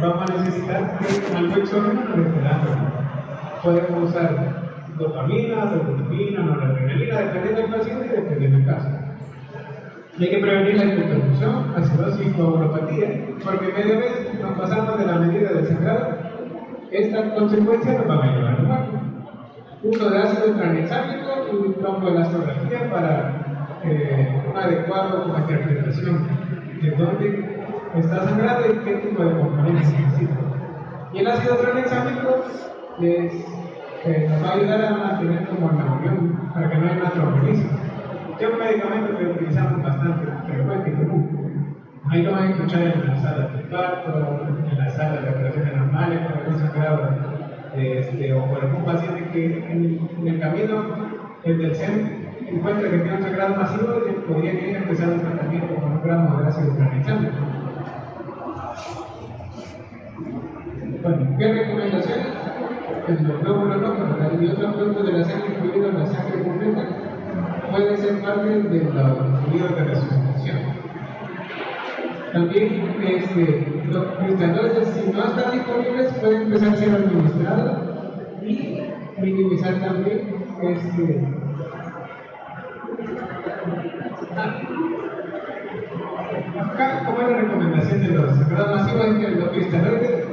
vamos a necesitar algo exógeno respirando. Podemos usar dopamina, dopamina, noradrenalina, dependiendo del paciente y dependiendo del caso. Y hay que prevenir la hipertensión, acidosis y coagulopatía, porque media vez nos pasamos de la medida del sangrado. Estas consecuencias nos van a llevar al muerto. Uso de ácido tranexámico y tromboelastografía para una adecuada interpretación de dónde está sangrando y qué tipo de componentes necesita. Y el ácido tranexámico nos va a ayudar a mantener como la unión para que no haya una trombolismo. Es un medicamento que utilizamos bastante frecuente y común. Ahí lo van a escuchar en la sala de parto, en la sala de operaciones normales, por algún sangrado, o por algún paciente que en el camino del SEM encuentra que tiene un sangrado masivo y podría ir empezando el tratamiento con un gramo de ácido tranexámico. Bueno, ¿qué recomendaciones? Pues los glóbulos rojos y otros productos de la sangre, incluidos la sangre completa, pueden ser parte de los fluidos de resucitación. También los cristaloides, si no están disponibles, pueden empezar a ser administrados y minimizar también acá, como es la recomendación de los sangrados masivos, es que los cristaloides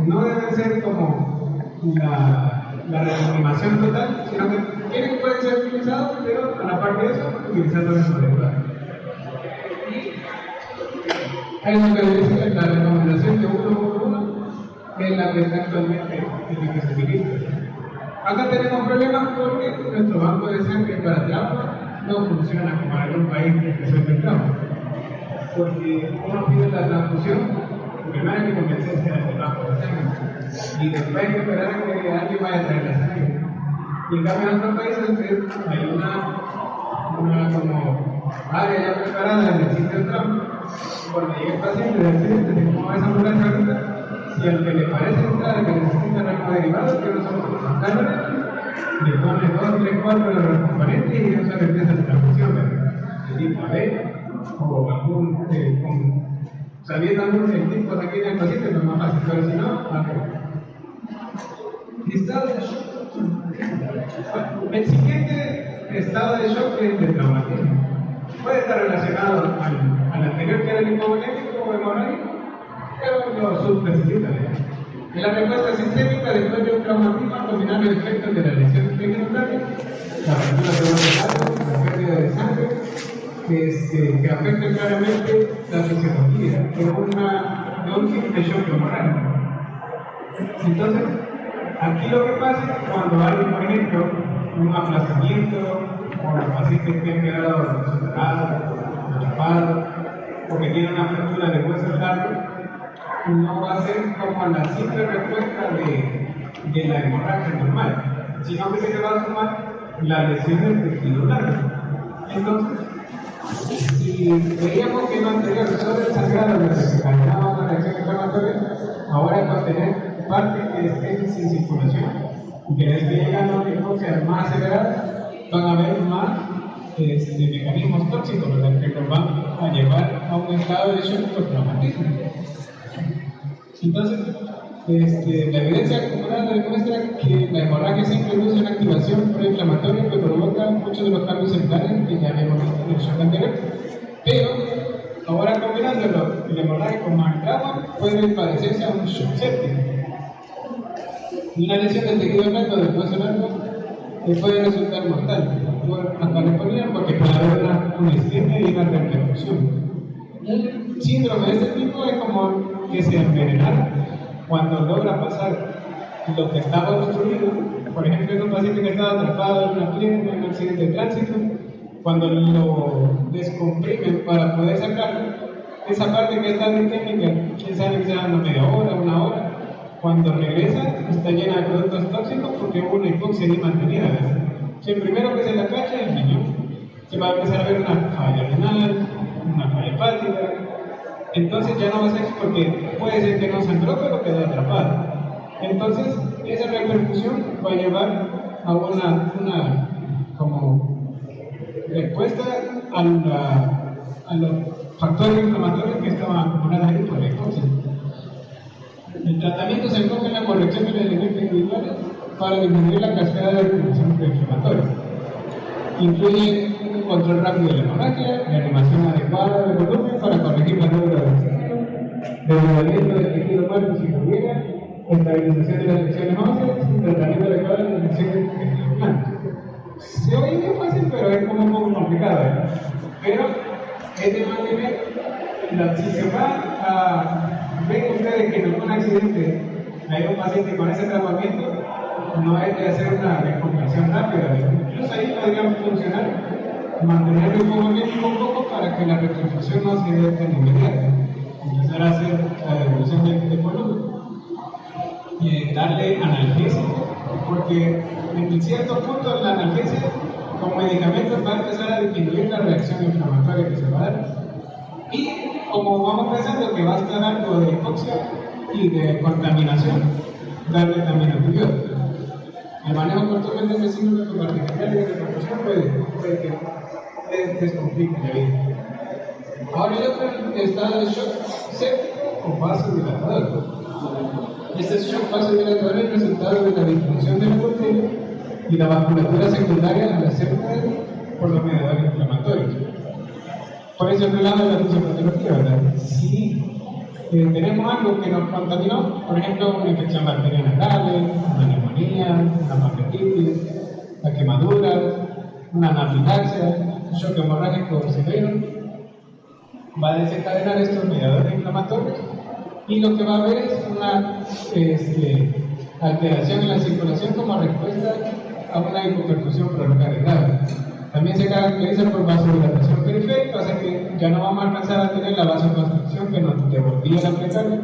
no deben ser como la reanimación total, sino que pueden ser utilizados, pero a la par de eso, utilizando de soledad. Hay una que la recomendación de 1:1 es la que está actualmente en la que se utiliza. Acá tenemos problemas porque nuestro banco de sangre para trauma no funciona como en algún país que resuelve el trauma. Porque uno pide la transfusión, primero hay que convencerse del banco de sangre y después hay que esperar a que alguien vaya a traer la sangre. Y en cambio en otros países hay una como área ya preparada en el sitio del trauma. Cuando llega el paciente del accidente, cómo va esa ambulancia ahorita, si al que le parece entrar que necesita rango derivado, que nosotros nos encargamos, le pone 2, 3, 4 de los componentes y eso le empieza la transfusión de tipo B o algún, sabiendo algún tipo aquí en el paciente, no es más fácil, pero si no, estado de shock. El siguiente estado de shock es el traumatismo. Puede estar relacionado al anterior que era el hipovolémico o hemorrágico, pero lo subespecifica. En la respuesta sistémica, después de un traumatismo, combinar los efectos de la lesión tecnológica, la fractura cerebral, la pérdida de sangre, que afectan claramente la fisiología de un simple shock hemorrágico. Entonces, aquí lo que pasa es que cuando hay, por ejemplo, un aplazamiento, o los pacientes que han quedado superados, atrapados, o que tienen una fractura de hueso largo, no va a ser como la simple respuesta de la hemorragia normal, sino que se le va a sumar la lesión del tejido largo. Entonces, si veíamos que lo anterior solo el sangrado que se caminaba con la reacción inflamatoria, ahora va a tener parte que esté sin circulación, y que desde que llegan los hipoxias más aceleradas, van a haber más mecanismos tóxicos que nos van a llevar a un estado de shock por traumatismo. Entonces, la evidencia acumulada demuestra que la hemorragia siempre produce una activación proinflamatoria que provoca muchos de los cambios celulares que ya habíamos visto en el shock anterior. Pero, ahora combinándolo, la hemorragia con más trauma puede parecerse a un shock séptico. Una lesión del tejido blanco del hueso largo puede resultar mortal. Hasta le ponían porque puede haber una isquemia y una repercusión. Un síndrome de este tipo es como que se envenenara cuando logra pasar lo que estaba obstruido. Por ejemplo, en un paciente que estaba atrapado en una pierna en un accidente de tránsito, cuando lo descomprimen para poder sacarlo, esa parte que está isquémica, quién sabe que sea una media hora, una hora, cuando regresa está llena de productos tóxicos porque hubo una hipoxia ahí mantenida. El primero que se la cacha es el riñón. Se va a empezar a ver una falla renal, una falla hepática. Entonces ya no va a ser porque puede ser que no sangró, pero quedó atrapado. Entonces, esa repercusión va a llevar a una como respuesta a los factores inflamatorios que estaban acumulados ahí por la hipoxia. El tratamiento se enfoca en la corrección de los elementos individuales para disminuir la cascada de acumulación proinflamatoria. Incluye un control rápido de la hemorragia, reanimación adecuada del volumen para corregir la deuda del tejido, regulamiento del tejido muerto si hubiera, estabilización de las lesiones óseas y tratamiento adecuado de las lesiones del tejido blando. Se oye muy fácil, pero es como un poco complicado, ¿verdad? pero es de mantener, si se va a, ven ustedes que en algún accidente hay un paciente con ese tratamiento, no es de hacer una recuperación rápida, incluso ahí podría funcionar mantener el movimiento un poco para que la reconstrucción no se dé tan inmediata, empezar a hacer la devolución de volumen, darle analgésico, porque en cierto punto la analgesia con medicamentos va a empezar a disminuir la reacción inflamatoria que se va a dar, y como vamos pensando que va a estar algo de hipoxia y de contaminación, darle también antibióticos. El manejo control de vecinos con artificial y de repercusión puede que descomplique la vida. Ahora el otro estado de shock séptico o vasodilatador. Este shock vasodilatador es el resultado de la disfunción del endotelio y la vasculatura secundaria a la célula por los mediadores inflamatorios. Por eso hablamos de la fisiopatología, ¿verdad? Si tenemos algo que nos contaminó, por ejemplo, una infección bacteriana grave, una neumonía, una pancreatitis, la quemadura, una anafilaxia, un shock hemorrágico severo, va a desencadenar estos mediadores inflamatorios y lo que va a haber es una alteración en la circulación como respuesta a una hipoperfusión prolongada grave. También se caracteriza por vasodilatación periférica, o sea que ya no vamos a alcanzar a tener la vasoconstricción que nos devolvía la precardia.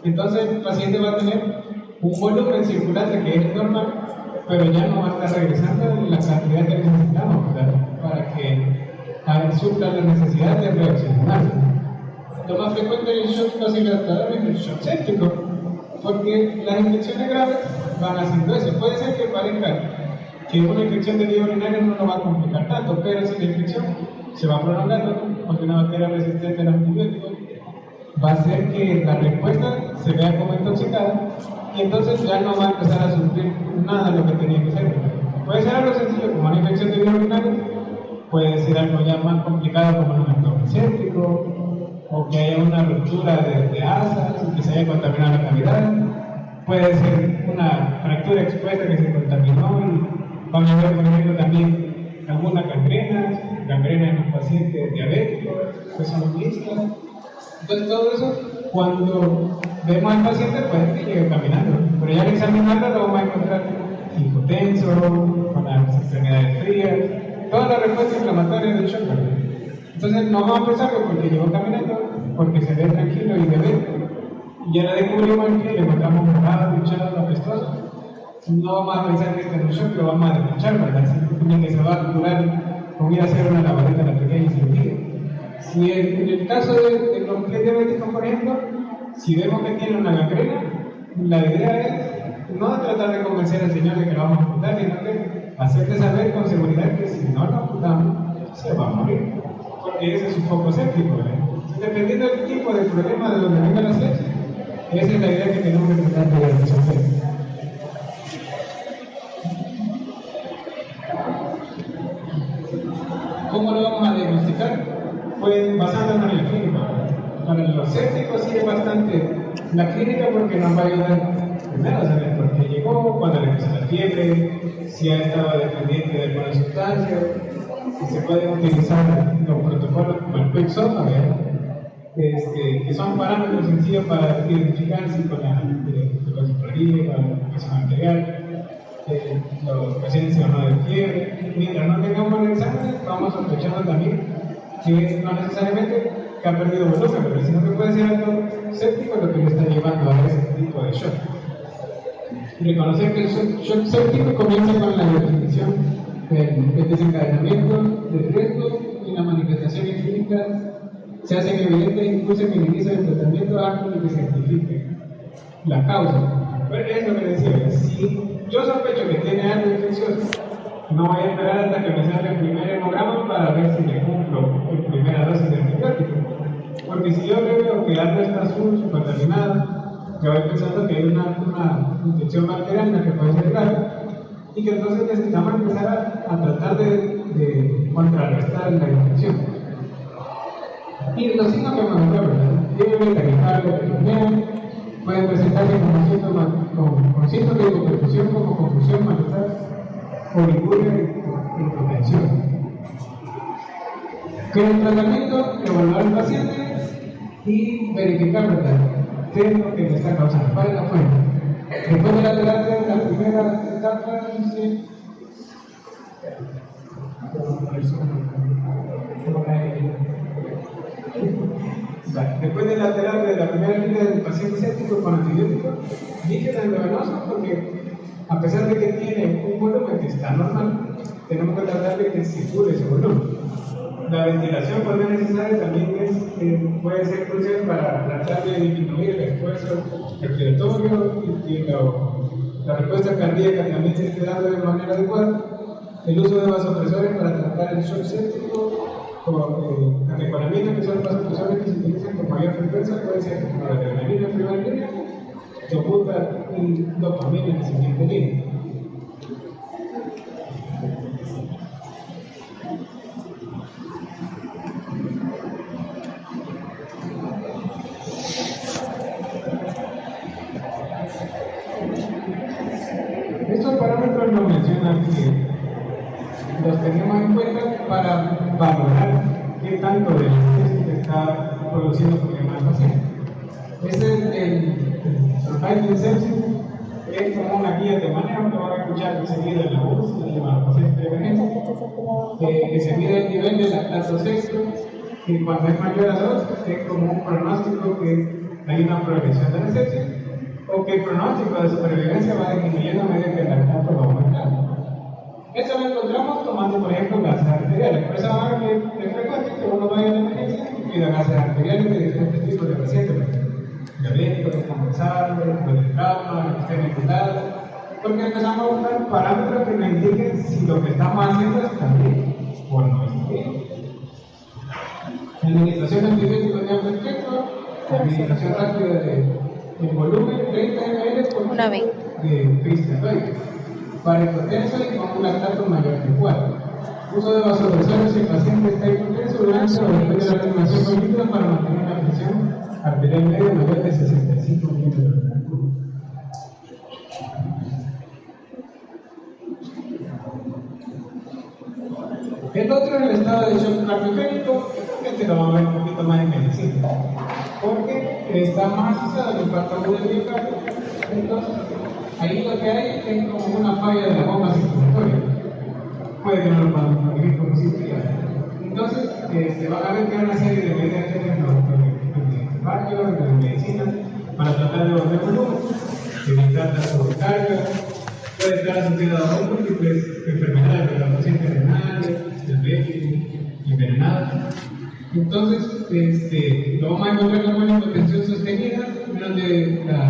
Entonces el paciente va a tener un volumen circulante que es normal, pero ya no va a estar regresando la cantidad que necesitamos, ¿verdad? Para que supla la necesidad de reaccionar. Lo más frecuente del shock vasodilatador es el shock séptico, porque las infecciones graves van haciendo eso. Puede ser que parezca que una infección de vía urinaria no lo va a complicar tanto, pero si la infección se va prolongando, porque una bacteria resistente a los antibióticos, va a hacer que la respuesta se vea como intoxicada y entonces ya no va a empezar a sufrir nada de lo que tenía que ser. Puede ser algo sencillo como una infección de vía urinaria, puede ser algo ya más complicado como un entorno séptico, o que haya una ruptura de asas y que se haya contaminado la cavidad. Puede ser una fractura expuesta que se contaminó y vamos a ver, por ejemplo, también alguna gangrena en los pacientes diabéticos, que son listas. Entonces todo eso, cuando vemos al paciente, puede que llegue caminando, pero ya al examinarlo lo vamos a encontrar hipotenso, con las extremidades frías, toda la respuesta inflamatoria del shock. Entonces no vamos a pensar que porque llegó caminando, porque se ve tranquilo y diabético, y ya la descubrimos que le encontramos morado, hinchado, apestoso. No vamos a pensar que este es un shock, lo vamos a desmanchar, ¿verdad? Simplemente que se va a curar con ir a hacer una lavadita en la pequeña cirugía. Si en el caso de los pies diabéticos, por ejemplo, si vemos que tiene una gangrena, la idea es no tratar de convencer al señor de que lo vamos a amputar, sino que hacerle saber con seguridad que si no lo amputamos, se va a morir, porque ese es un foco séptico, ¿verdad? Dependiendo del tipo de problema de donde venga la sepsis, esa es la idea que tenemos que tratar de resolver. ¿Cómo lo vamos a diagnosticar? Pues basándonos en la clínica. Para los sépticos sí es bastante la clínica porque nos va a ayudar primero a saber por qué llegó, cuándo le empezó la fiebre, si ha estado dependiente de alguna sustancia, si se pueden utilizar los protocolos como el PEC-SOFA, que son parámetros sencillos para identificar si con la toxicología, con la presión arterial, los pacientes o no de fiebre. Mientras no tengamos el examen, vamos sospechando también que no necesariamente que ha perdido volumen, pero sino que puede ser algo séptico lo que le está llevando a ese tipo de shock. Reconocer que el shock séptico comienza con la definición del desencadenamiento del riesgo y la manifestación clínica se hacen evidentes e incluso minimiza el tratamiento antes de que se identifique la causa. Pero es lo que decía, si yo sospecho que tiene algo infeccioso, no voy a esperar hasta que me salga el primer hemograma para ver si le cumplo la primera dosis de antibiótico. Porque si yo veo que algo está azul, contaminado, ya voy pensando que hay una infección bacteriana que puede ser grave y que entonces necesitamos empezar a tratar de contrarrestar la infección. Y los signos que me ¿verdad? Tienen taquicardia, taquipnea, pueden presentarse como síntomas con síntomas de hipoperfusión como confusión, malestar, oliguria y hipotensión. Con el tratamiento, evaluar al paciente y verificar, ¿verdad?, qué es lo que le está causando, cuál es la fuente. Después de la terapia, la primera etapa, dice. Después de la terapia de la primera línea del paciente séptico con antibióticos, líquido endovenoso, porque a pesar de que tiene un volumen que está normal, tenemos que tratar de que circule ese volumen. La ventilación, cuando es necesaria, también puede ser crucial para tratar de disminuir el esfuerzo respiratorio y que la respuesta cardíaca también se esté dando de manera adecuada. El uso de vasopresores para tratar el shock séptico, con catecolaminas, que son vasopresores que se utilizan con mayor frecuencia, puede ser como la adrenalina en primera línea, dobuta y dopamina en la siguiente línea. Estos parámetros los mencionan que los tenemos en cuenta para valorar qué tanto del estrés está produciendo problemas al paciente. El Survival Sepsis es como una guía de manejo que van a escuchar enseguida en la voz de los pacientes de emergencia, que se mide el nivel de lactato sexto, y cuando es mayor a 2 es como un pronóstico que hay una progresión de la sepsis, o que el pronóstico de supervivencia va disminuyendo a medida que el lactato va aumentando. Eso lo encontramos tomando, por ejemplo, gases arteriales. Por eso ahora que es frecuente que uno vaya a la emergencia y pida gases arteriales de diferentes tipos de pacientes, diabéticos, descompensados, de trauma, que estén imputados, porque empezamos a buscar parámetros que nos indiquen si lo que estamos haciendo está bien o no está bien. Administración de antibióticos de amplio espectro, administración rápida de volumen, 30 ml por de cristaloide, para hipotenso y con un lactato mayor que 4. Uso de vasopresores si el paciente está hipotenso durante o después de la reanimación con líquidos para mantener la presión arterial media mayor de 65 milímetros de mercurio. El otro es el estado de shock cardiogénico. Este lo vamos a ver un poquito más en medicina, porque está más asociado al infarto agudo del miocardio. Entonces, ahí lo que hay es como una falla de la bomba circulatoria. Puede que no lo podamos vivir como cirugía. Entonces, se van a ver que hay una serie de medidas que tenemos en la medicina para tratar de volver volumen, evitar la sobrecarga, puede estar asociado a múltiples enfermedades de la paciente renal, diabético, envenenada. Entonces, lo vamos a encontrar como una hipotensión sostenida, donde la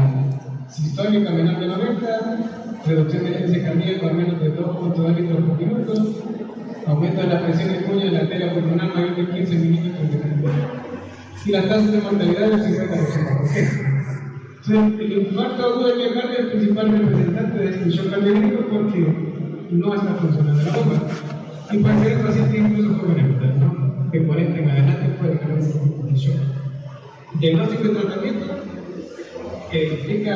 sistólica menor de 90, reducción del índice cardíaco a menos de 2.2 litros por minuto, aumento de la presión de puño de la arteria pulmonar mayor de 15 milímetros de mercurio, y las tasas de mortalidad del 50%. El infarto agudo del miocardio es el principal representante de este shock cardiogénico porque no está funcionando la bomba. Y puede ser el paciente incluso joven, ¿no? De 40 en adelante puede tener un shock. Diagnóstico y tratamiento que implica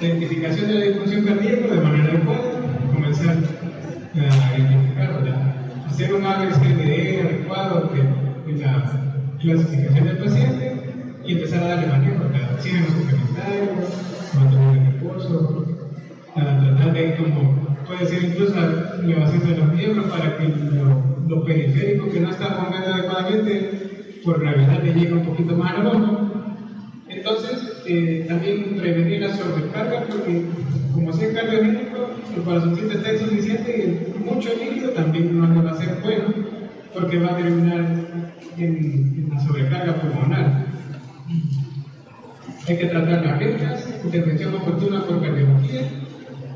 la identificación de la disfunción cardíaca de manera adecuada, comenzar a identificar, hacer un ABCDE adecuado de la clasificación del paciente y empezar a darle manejo a oxígeno suplementario, mantener el reposo, tratar de, como puede ser incluso la elevación de los miembros para que lo periférico que no está bombeando adecuadamente por gravedad le llegue un poquito más a la bomba. Entonces, también prevenir la sobrecarga, porque como si es cardiogénico, el parazoncito está insuficiente y mucho líquido también no le va a ser bueno, porque va a terminar en la sobrecarga pulmonar. Hay que tratar las ventas, intervención oportuna por cardiología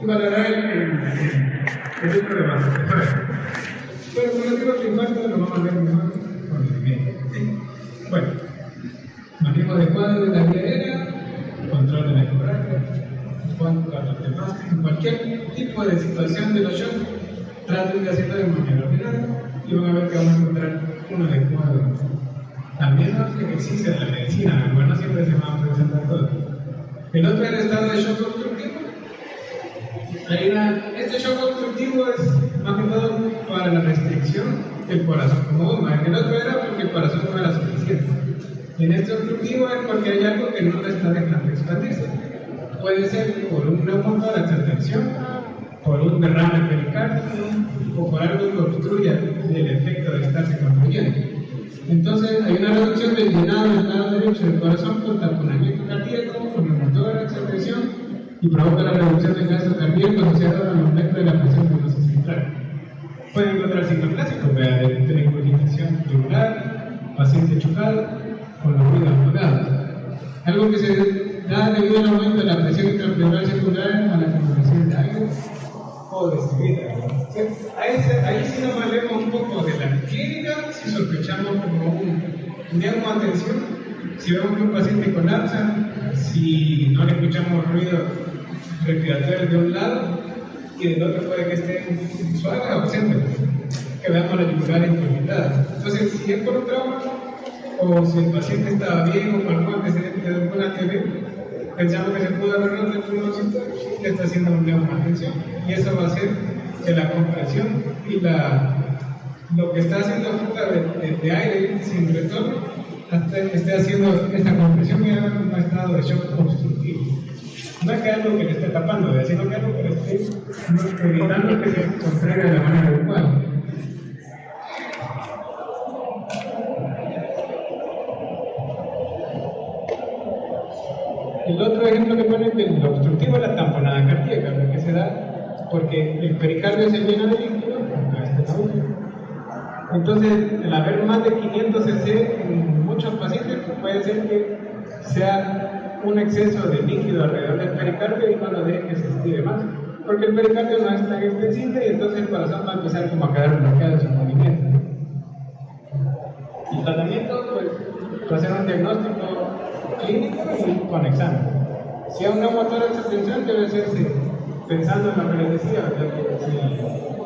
y valorar el uso de vasopresores. Pero con el tipo de infarto lo vamos a ver mejor con el médico. Bueno, manejo adecuado de la vía aérea, control de la hemorragia, cuanto a los demás, en cualquier tipo de situación de los shocks, traten de hacerlo de manera ordenada y van a ver que vamos a encontrar un adecuado. También los ejercicios de la medicina, bueno, siempre se van a presentar todos. El otro es el estado de shock obstructivo. Este shock obstructivo es más que todo para la restricción el corazón como bomba. En el otro era porque el corazón no era suficiente. En este obstructivo es porque hay algo que no le está dejando expandirse. Puede ser por un neumotórax de tensión, por un derrame pericárdico o por algo que obstruya el efecto de estarse construyendo. Entonces hay una reducción del llenado del lado derecho del corazón con tamponamiento cardíaco, con neumotórax de tensión y provoca la reducción del gasto cardíaco asociado al aumento de la presión venosa central. Pueden encontrar signos clásicos de telecurgitación yugular, paciente chocado, con los ruidos apagados. Algo que se da debido al aumento de la presión intrapleural secundaria a la acumulación de aire o de estrella. Ahí sí nos valemos un poco de la clínica si sospechamos como un neumoatención, si vemos que un paciente colapsa, si no le escuchamos ruidos respiratorios de un lado y del otro puede que esté suave o ausente, que veamos la yugular intromitada. Entonces, si es por un trauma o si el paciente estaba bien o con algún antecedente de alguna TB, pensamos que se pudo haber roto el pulmoncito y le está haciendo una neumoatención. Y eso va a hacer que la compresión y lo que está haciendo fuga de aire sin retorno esté haciendo esta compresión y haga un estado de shock obstructivo. No es que algo que le esté tapando, sino que algo que le esté evitando que se contraiga de la manera adecuada. El otro ejemplo que pone es el obstructivo, la tamponada cardíaca, que se da porque el pericardio se llena de líquido, entonces el haber más de 500 cc en muchos pacientes puede ser que sea un exceso de líquido alrededor del pericardio y no lo deje que se estire más, porque el pericardio no es tan extensible y entonces el corazón va a empezar como a quedar bloqueado en su movimiento. El tratamiento pues va a ser un diagnóstico clínico y con examen. Si hay un neumotórax de tensión debe hacerse pensando en lo que les decía,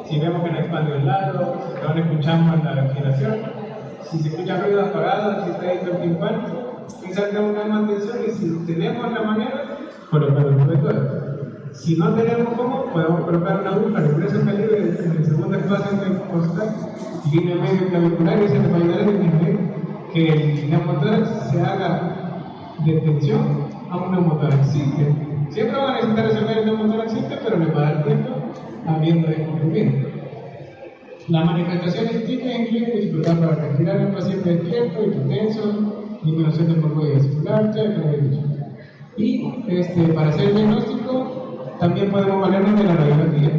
si vemos que no expande el lado, si no escuchamos la respiración, si se escuchan ruidos apagados, si está hipertimpano, quizás tenemos una mantención y si tenemos la manera, colocar el protector. Si no tenemos cómo, podemos colocar una aguja de grueso calibre en el segundo espacio intercostal, línea medio clavicular, y eso nos va a ayudar a disminuir que el neumotórax se haga de tensión a un neumotórax simple. Siempre van a necesitar resolver el neumotórax simple, pero le va a dar tiempo habiendo descubrimiento. Las manifestaciones típicas incluyen dificultad para respirar en el paciente despierto, hipotenso, disminución del flujo vesicular, y para hacer el diagnóstico también podemos valernos de la radiografía.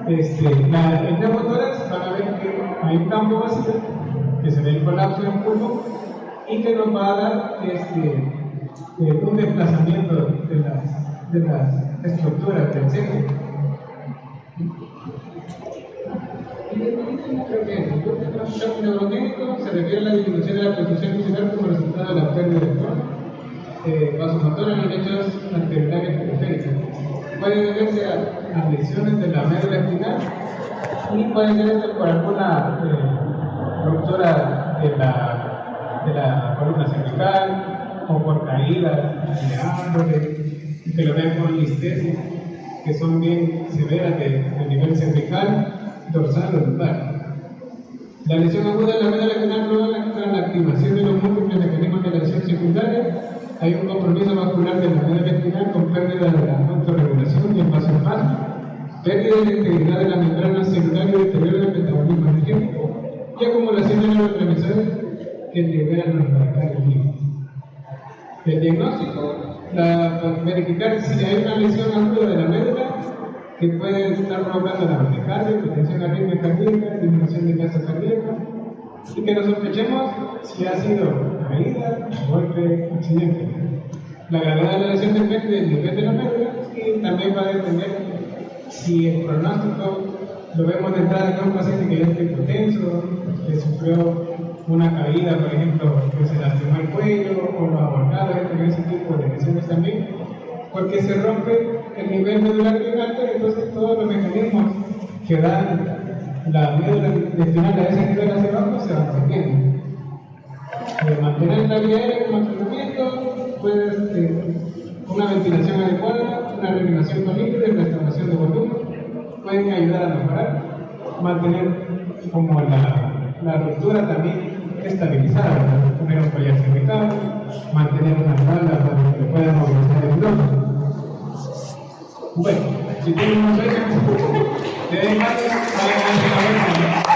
El neumotórax van a ver que hay un campo vacío, que se ve el colapso del pulmón y que nos va a dar un desplazamiento de las estructuras del centro. Creo que el shock neurogénico se refiere a la disminución de la perfusión muscular como resultado de la pérdida de tono vasomotor en los lechos anterioritarios periféricos. Puede deberse a lesiones de la médula espinal y puede ser esto por alguna ruptura de la columna cervical o por caídas de árboles, que lo ven con listesis, que son bien severas de nivel cervical, dorsal o lumbar. La lesión aguda de la médula espinal provoca la activación de los múltiples mecanismos de la lesión secundaria. Hay un compromiso vascular de la médula espinal con pérdida de la autorregulación y el vasoespasmo, pérdida de la integridad de la membrana celular y deterioro del metabolismo energético y acumulación de neurotransmisores que liberan los radicales libres. El diagnóstico, verificar si hay una lesión aguda de la médula que puede estar provocando la bradicardia, hipertensión arrítmica cardíaca, disminución de gasto cardíaco, y que nos sospechemos si ha sido caída, golpe, accidente. La gravedad de la lesión depende del nivel de la médula y también va a depender si el pronóstico lo vemos de entrada en un paciente que ya está hipotenso, que sufrió una caída, por ejemplo, que se lastimó el cuello o los abortados, en ese tipo de lesiones también, porque se rompe el nivel medular bien alto y entonces todos los mecanismos que dan la médula destinada a ese nivel hacia abajo se van rompiendo. Mantener la vía aérea como tratamiento, puede una ventilación adecuada, una reanimación con líquido y restauración de volumen, pueden ayudar a mejorar, mantener como la ruptura también estabilizada, ¿verdad? Poner un collar cervical, mantener una espalda para que pueda movilizar el glúteo. Bueno, si tienen un sueño, de ahí vayan a la vuelta.